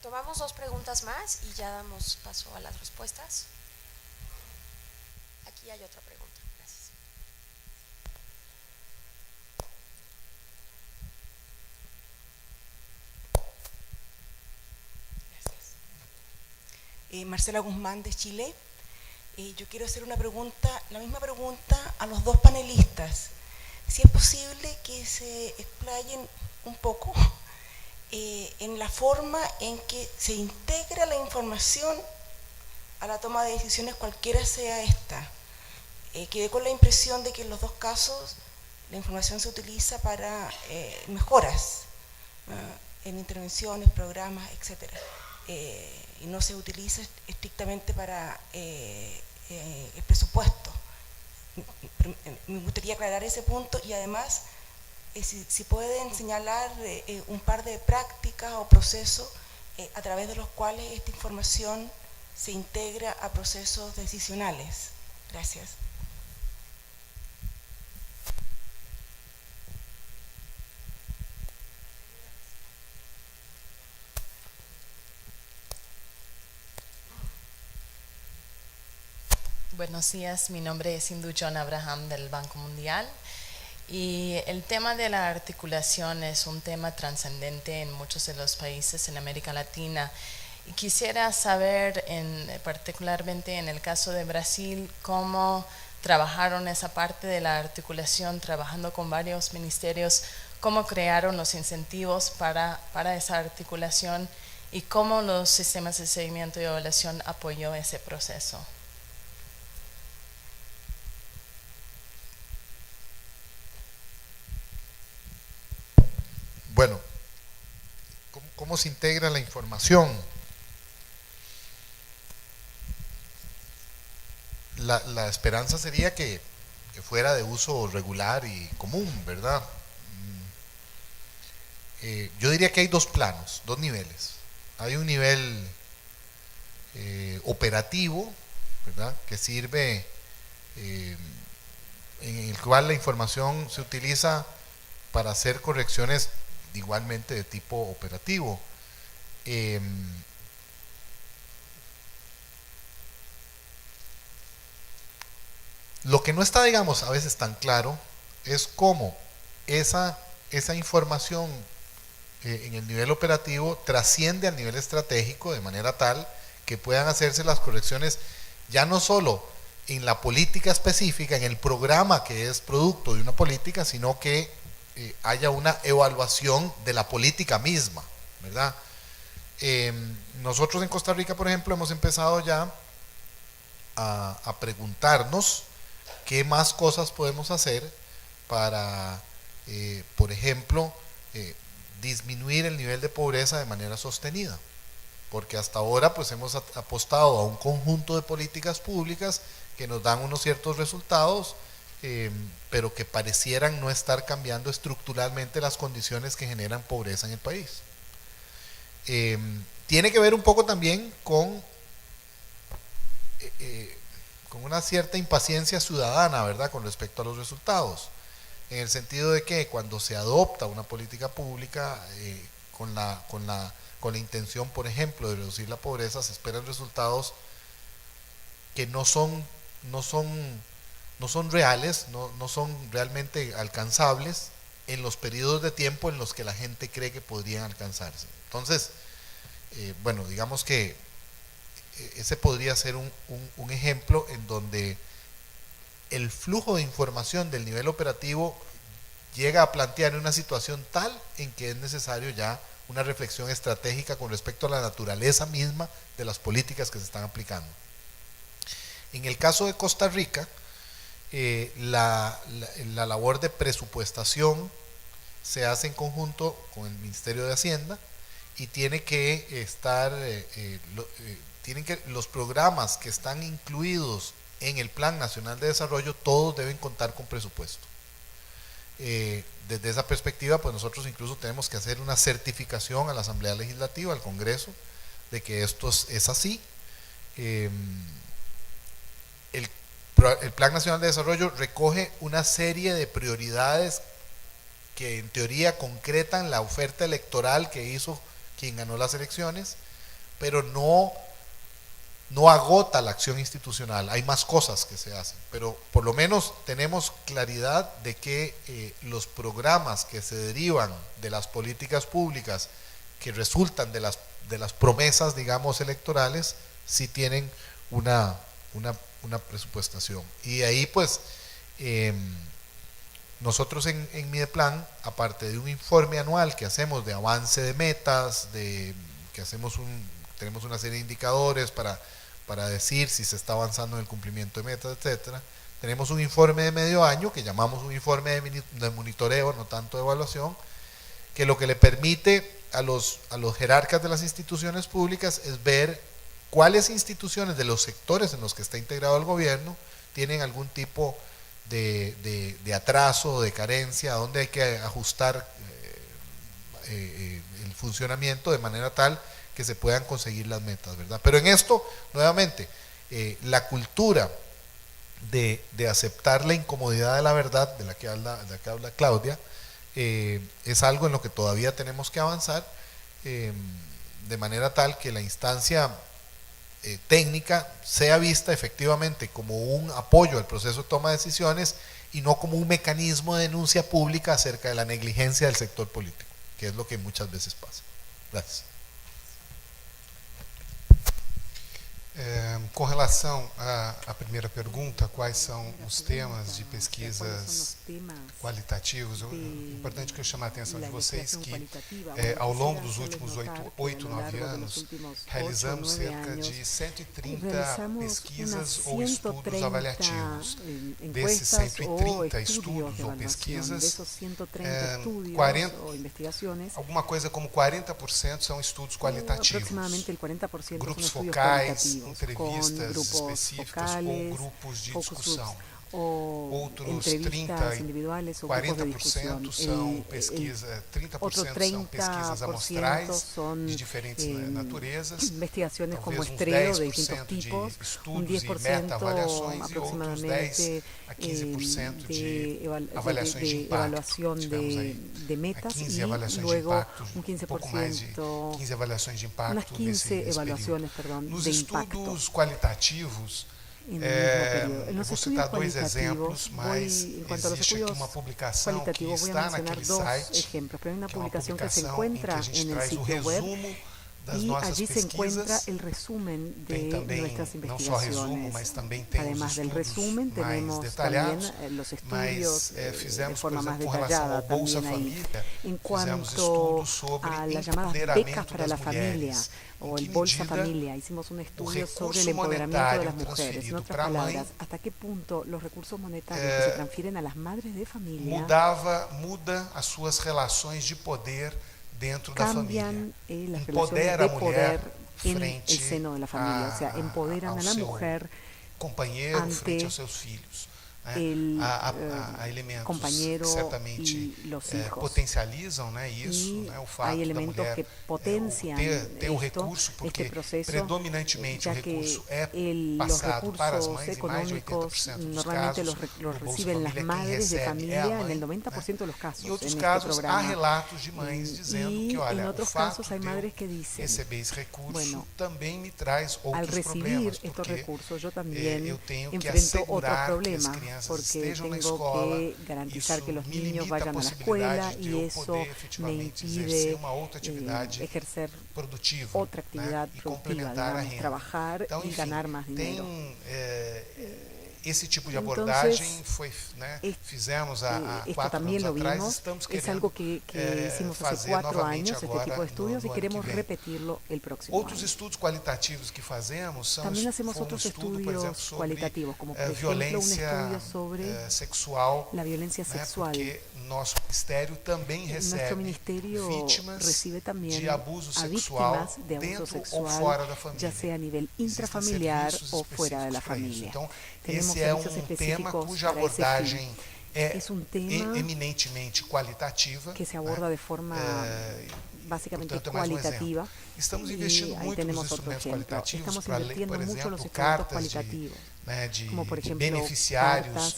Tomamos 2 preguntas más y ya damos paso a las respuestas. Aquí hay otra pregunta. Gracias. Marcela Guzmán de Chile. Yo quiero hacer una pregunta, la misma pregunta a los 2 panelistas. Si es posible que se explayen un poco en la forma en que se integra la información a la toma de decisiones, cualquiera sea esta. Quedé con la impresión de que en los 2 casos la información se utiliza para mejoras en intervenciones, programas, etc. Y no se utiliza estrictamente para el presupuesto. Me gustaría aclarar ese punto y además si pueden señalar un par de prácticas o procesos a través de los cuales esta información se integra a procesos decisionales. Gracias. Buenos días, mi nombre es Indu John Abraham del Banco Mundial y el tema de la articulación es un tema trascendente en muchos de los países en América Latina y quisiera saber, particularmente en el caso de Brasil, cómo trabajaron esa parte de la articulación, trabajando con varios ministerios, cómo crearon los incentivos para esa articulación y cómo los sistemas de seguimiento y evaluación apoyó ese proceso. Bueno, ¿cómo se integra la información? La esperanza sería que fuera de uso regular y común, ¿verdad? Yo diría que hay 2 planos, 2 niveles. Hay un nivel operativo, ¿verdad?, que sirve, en el cual la información se utiliza para hacer correcciones igualmente de tipo operativo. Lo que no está, digamos, a veces tan claro es cómo esa información en el nivel operativo trasciende al nivel estratégico de manera tal que puedan hacerse las correcciones ya no solo en la política específica, en el programa que es producto de una política, sino que haya una evaluación de la política misma, ¿verdad? Nosotros en Costa Rica, por ejemplo, hemos empezado ya a preguntarnos qué más cosas podemos hacer para, por ejemplo, disminuir el nivel de pobreza de manera sostenida, porque hasta ahora pues hemos apostado a un conjunto de políticas públicas que nos dan unos ciertos resultados, pero que parecieran no estar cambiando estructuralmente las condiciones que generan pobreza en el país. Tiene que ver un poco también con una cierta impaciencia ciudadana, ¿verdad?, con respecto a los resultados, en el sentido de que cuando se adopta una política pública con la intención, por ejemplo, de reducir la pobreza, se esperan resultados que no son reales, no son realmente alcanzables en los periodos de tiempo en los que la gente cree que podrían alcanzarse. Entonces, bueno, digamos que ese podría ser un ejemplo en donde el flujo de información del nivel operativo llega a plantear una situación tal en que es necesario ya una reflexión estratégica con respecto a la naturaleza misma de las políticas que se están aplicando. En el caso de Costa Rica, la labor de presupuestación se hace en conjunto con el Ministerio de Hacienda y tiene que estar, los programas que están incluidos en el Plan Nacional de Desarrollo, todos deben contar con presupuesto. Desde esa perspectiva, pues nosotros incluso tenemos que hacer una certificación a la Asamblea Legislativa, al Congreso, de que esto es así. El Plan Nacional de Desarrollo recoge una serie de prioridades que en teoría concretan la oferta electoral que hizo quien ganó las elecciones, pero no agota la acción institucional. Hay más cosas que se hacen, pero por lo menos tenemos claridad de que los programas que se derivan de las políticas públicas que resultan de las promesas, digamos, electorales, sí tienen una presupuestación. Y ahí pues nosotros en Mideplan, aparte de un informe anual que hacemos de avance de metas, tenemos una serie de indicadores para decir si se está avanzando en el cumplimiento de metas, etcétera. Tenemos un informe de medio año que llamamos un informe de monitoreo, no tanto de evaluación, que lo que le permite a los jerarcas de las instituciones públicas es ver cuáles instituciones de los sectores en los que está integrado el gobierno tienen algún tipo de atraso, de carencia, donde hay que ajustar el funcionamiento de manera tal que se puedan conseguir las metas, ¿verdad? Pero en esto, nuevamente, la cultura de aceptar la incomodidad de la verdad, de la que habla Claudia, es algo en lo que todavía tenemos que avanzar, de manera tal que la instancia técnica sea vista efectivamente como un apoyo al proceso de toma de decisiones y no como un mecanismo de denuncia pública acerca de la negligencia del sector político, que es lo que muchas veces pasa. Gracias. Com relação à primeira pergunta, quais são os temas de pesquisas qualitativos, o importante que eu chamo a atenção de vocês que ao longo dos últimos 8, 9 anos realizamos cerca de 130 pesquisas ou estudos avaliativos. Desses 130 estudos ou pesquisas, alguma coisa como 40% são estudos qualitativos, grupos focais, entrevistas específicas ou grupos de discussão. Outros 40% são 30% são pesquisas amostrais de diferentes naturezas, talvez uns 10% de estudos e meta-avaliações e outros 10 a 15% de avaliações de impacto. Tivemos aí 15 avaliações de impacto, um pouco mais de 15 avaliações de impacto nesse período. Nos estudos qualitativos, eu vou citar dois exemplos, mas existe aqui uma publicação que está naquele site, que é uma publicação em que a gente traz o resumo das nossas pesquisas. Tem também, não só resumo, mas também tem os estudos mais detalhados, mas fizemos, por exemplo, com relação ao Bolsa Família, fizemos estudos sobre empoderamento das mulheres. O el Bolsa Familia, hicimos un estudio sobre el empoderamiento de las mujeres. En otras palabras, ¿hasta qué punto los recursos monetarios que se transfieren a las madres de familia muda as suas relações de poder dentro da família? Cambian las relaciones de poder en el seno de la familia, o sea, empoderan a la mujer companheiro frente aos seus filhos. Há elementos compañero certamente y los hijos. Potencializam, né, isso, né, o fato hay da elementos mulher que potencian ter o recurso, porque proceso, predominantemente o recurso é passado para as mães em mais de 80% dos normalmente casos. los reciben las madres de familia en el 90% de los casos. Em outros en casos, este há relatos de mães dizendo que, olha, en o otros fato casos hay de madres eu que dicen, receber esse recurso bueno, também me traz al outros recibir problemas, estos porque recursos yo también eu tenho que enfrento otros assegurar que as problemas, crianças porque estejam na tengo escola. que garantizar Isso que los me niños limita vayan a la a escuela possibilidade de y eu eso poder me efetivamente impide exercer uma outra atividade ejercer produtiva, otra actividad né, e productiva, complementar a digamos, renda. trabajar Então, y enfim, ganar más dinero. esse tipo de abordagem foi, né, fizemos há 4 anos atrás, estamos querendo fazer novamente agora no ano que vem. Outros estudos qualitativos que fazemos são um estudo, por exemplo, sobre violência sexual, né, porque nosso ministério também recebe vítimas de abuso sexual dentro ou fora da família. Ya sea a nivel intrafamiliar o fuera de la familia. Então, esse é um tema cuja abordagem é eminentemente qualitativa, que se aborda de forma básicamente cualitativa. Estamos investindo muito nos instrumentos qualitativos para, por exemplo, cartas de beneficiários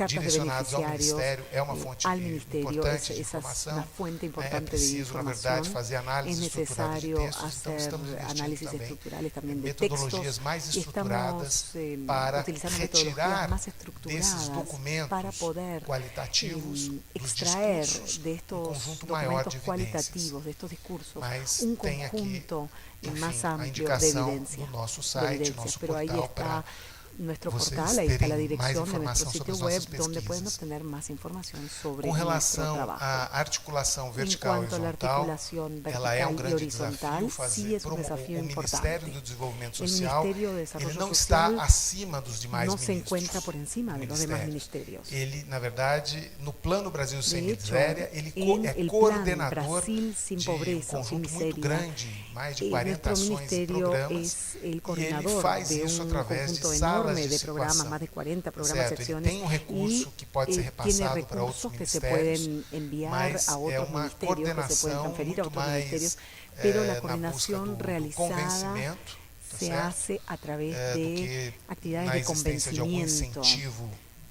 direcionados ao Ministério, é uma fonte importante de informação. É preciso, na verdade, fazer análise estrutural de textos, então estamos investindo também metodologias mais estruturadas para retirar desses documentos qualitativos dos discursos um conjunto maior de evidências. Mas tem aqui, enfim, a indicação do nosso site, nosso portal, para nuestro portal, ahí está la dirección de nuestro sitio web donde pueden obtener más información sobre nuestro trabajo. A articulação vertical e horizontal, ela é um grande desafio fazer. O Ministério do Desenvolvimento Social, ele não está acima dos demais ministérios. Ele, na verdade, no Plano Brasil Sem Miséria, ele é coordenador de um conjunto muito grande, mais de 40 ações e programas, e ele faz isso através de salas de programas, más de 40 programas, secciones, tem recurso que pode ser repassado para outros que se pueden enviar a otros ministerios, que se pueden transferir a otros ministerios, pero la coordinación realizada se hace a través de actividades de convencimiento.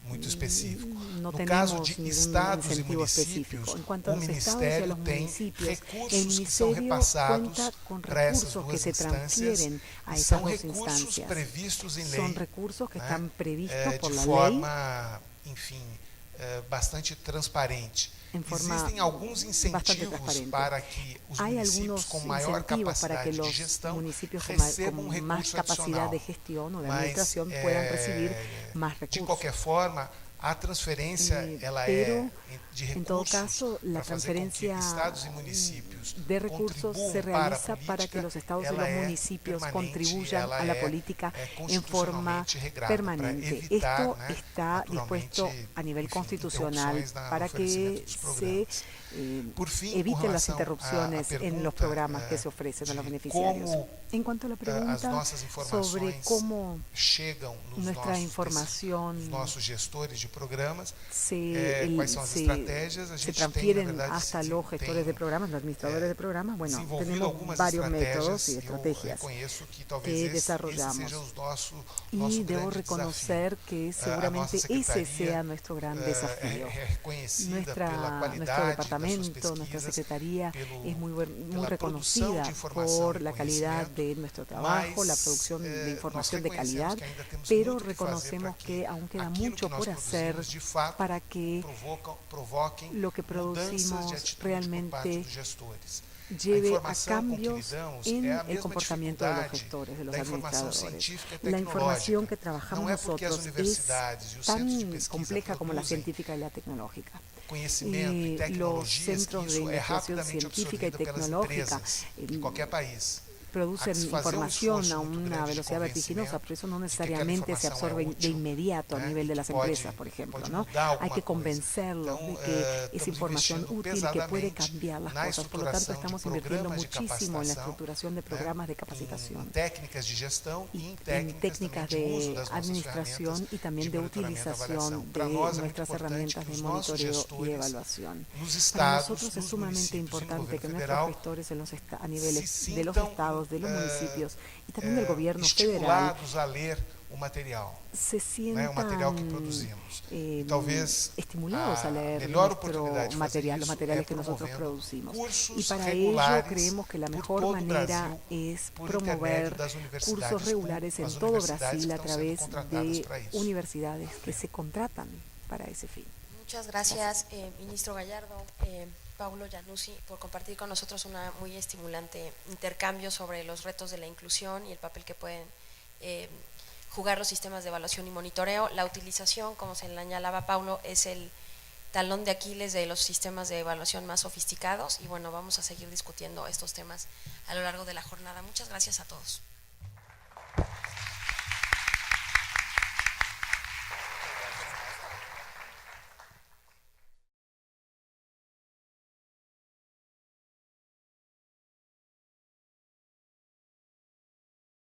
Muito específico. No no caso de ningún estados e incentivo municípios, específico. En cuanto a o los estados y a Ministério los tem municipios, el recursos que são Ministerio repassados cuenta con para essas recursos que duas se instâncias, transfieren a e esas são dos recursos instancias. previstos em lei, Son recursos que né, están previstos por de la forma, enfim, bastante transparente. En forma Existem alguns incentivos transparente. para que os Hay municípios algunos com maior incentivos para que capacidade de los gestão municipios recebam con más recurso capacidad adicional. de gestión o de Mas, administración puedan recibir más de recursos. qualquer forma, a transferência ela é de en todo recursos caso, la para fazer com que transferencia estados e municípios de recursos se realiza para que los estados y los municipios contribuyan a la política en forma permanente. Esto está dispuesto a nivel constitucional para que se eviten las interrupciones en los programas que se ofrecen a los beneficiarios. En cuanto a la pregunta sobre cómo nuestra información nossos gestores de programas, se transfieren hasta los gestores de programas, los administradores de programas. Bueno, tenemos varios métodos y estrategias que desarrollamos. Y debo reconocer que seguramente ese sea nuestro gran desafío. Nuestro departamento, nuestra secretaría es muy reconocida por la calidad de nuestro trabajo, la producción de información de calidad, pero reconocemos que aún queda mucho por hacer para que lo que producimos realmente lleve a cambios en el comportamiento de los gestores, de los administradores. La información que trabajamos nosotros es tan compleja como la científica y la tecnológica. Los centros de investigación científica y tecnológica producen información a una velocidad vertiginosa, pero eso no necesariamente se absorbe de inmediato a nivel de las empresas, por ejemplo, ¿no? Hay que convencerlos de que es información útil, que puede cambiar las cosas. Por lo tanto, estamos invirtiendo muchísimo en la estructuración de programas de capacitación, en técnicas de administración y también de utilización de nuestras herramientas de monitoreo y evaluación. Para nosotros es sumamente importante que nuestros gestores a niveles de los estados, de los municipios y también del gobierno federal se sientan estimulados a leer nuestro material, los materiales que nosotros producimos. Y para ello creemos que la mejor manera es promover cursos regulares en todo Brasil a través de universidades que se contratan para ese fin. Muchas gracias, ministro Gallardo. Paulo Januzzi, por compartir con nosotros una muy estimulante intercambio sobre los retos de la inclusión y el papel que pueden jugar los sistemas de evaluación y monitoreo. La utilización, como se le señalaba Paulo, es el talón de Aquiles de los sistemas de evaluación más sofisticados y bueno, vamos a seguir discutiendo estos temas a lo largo de la jornada. Muchas gracias a todos.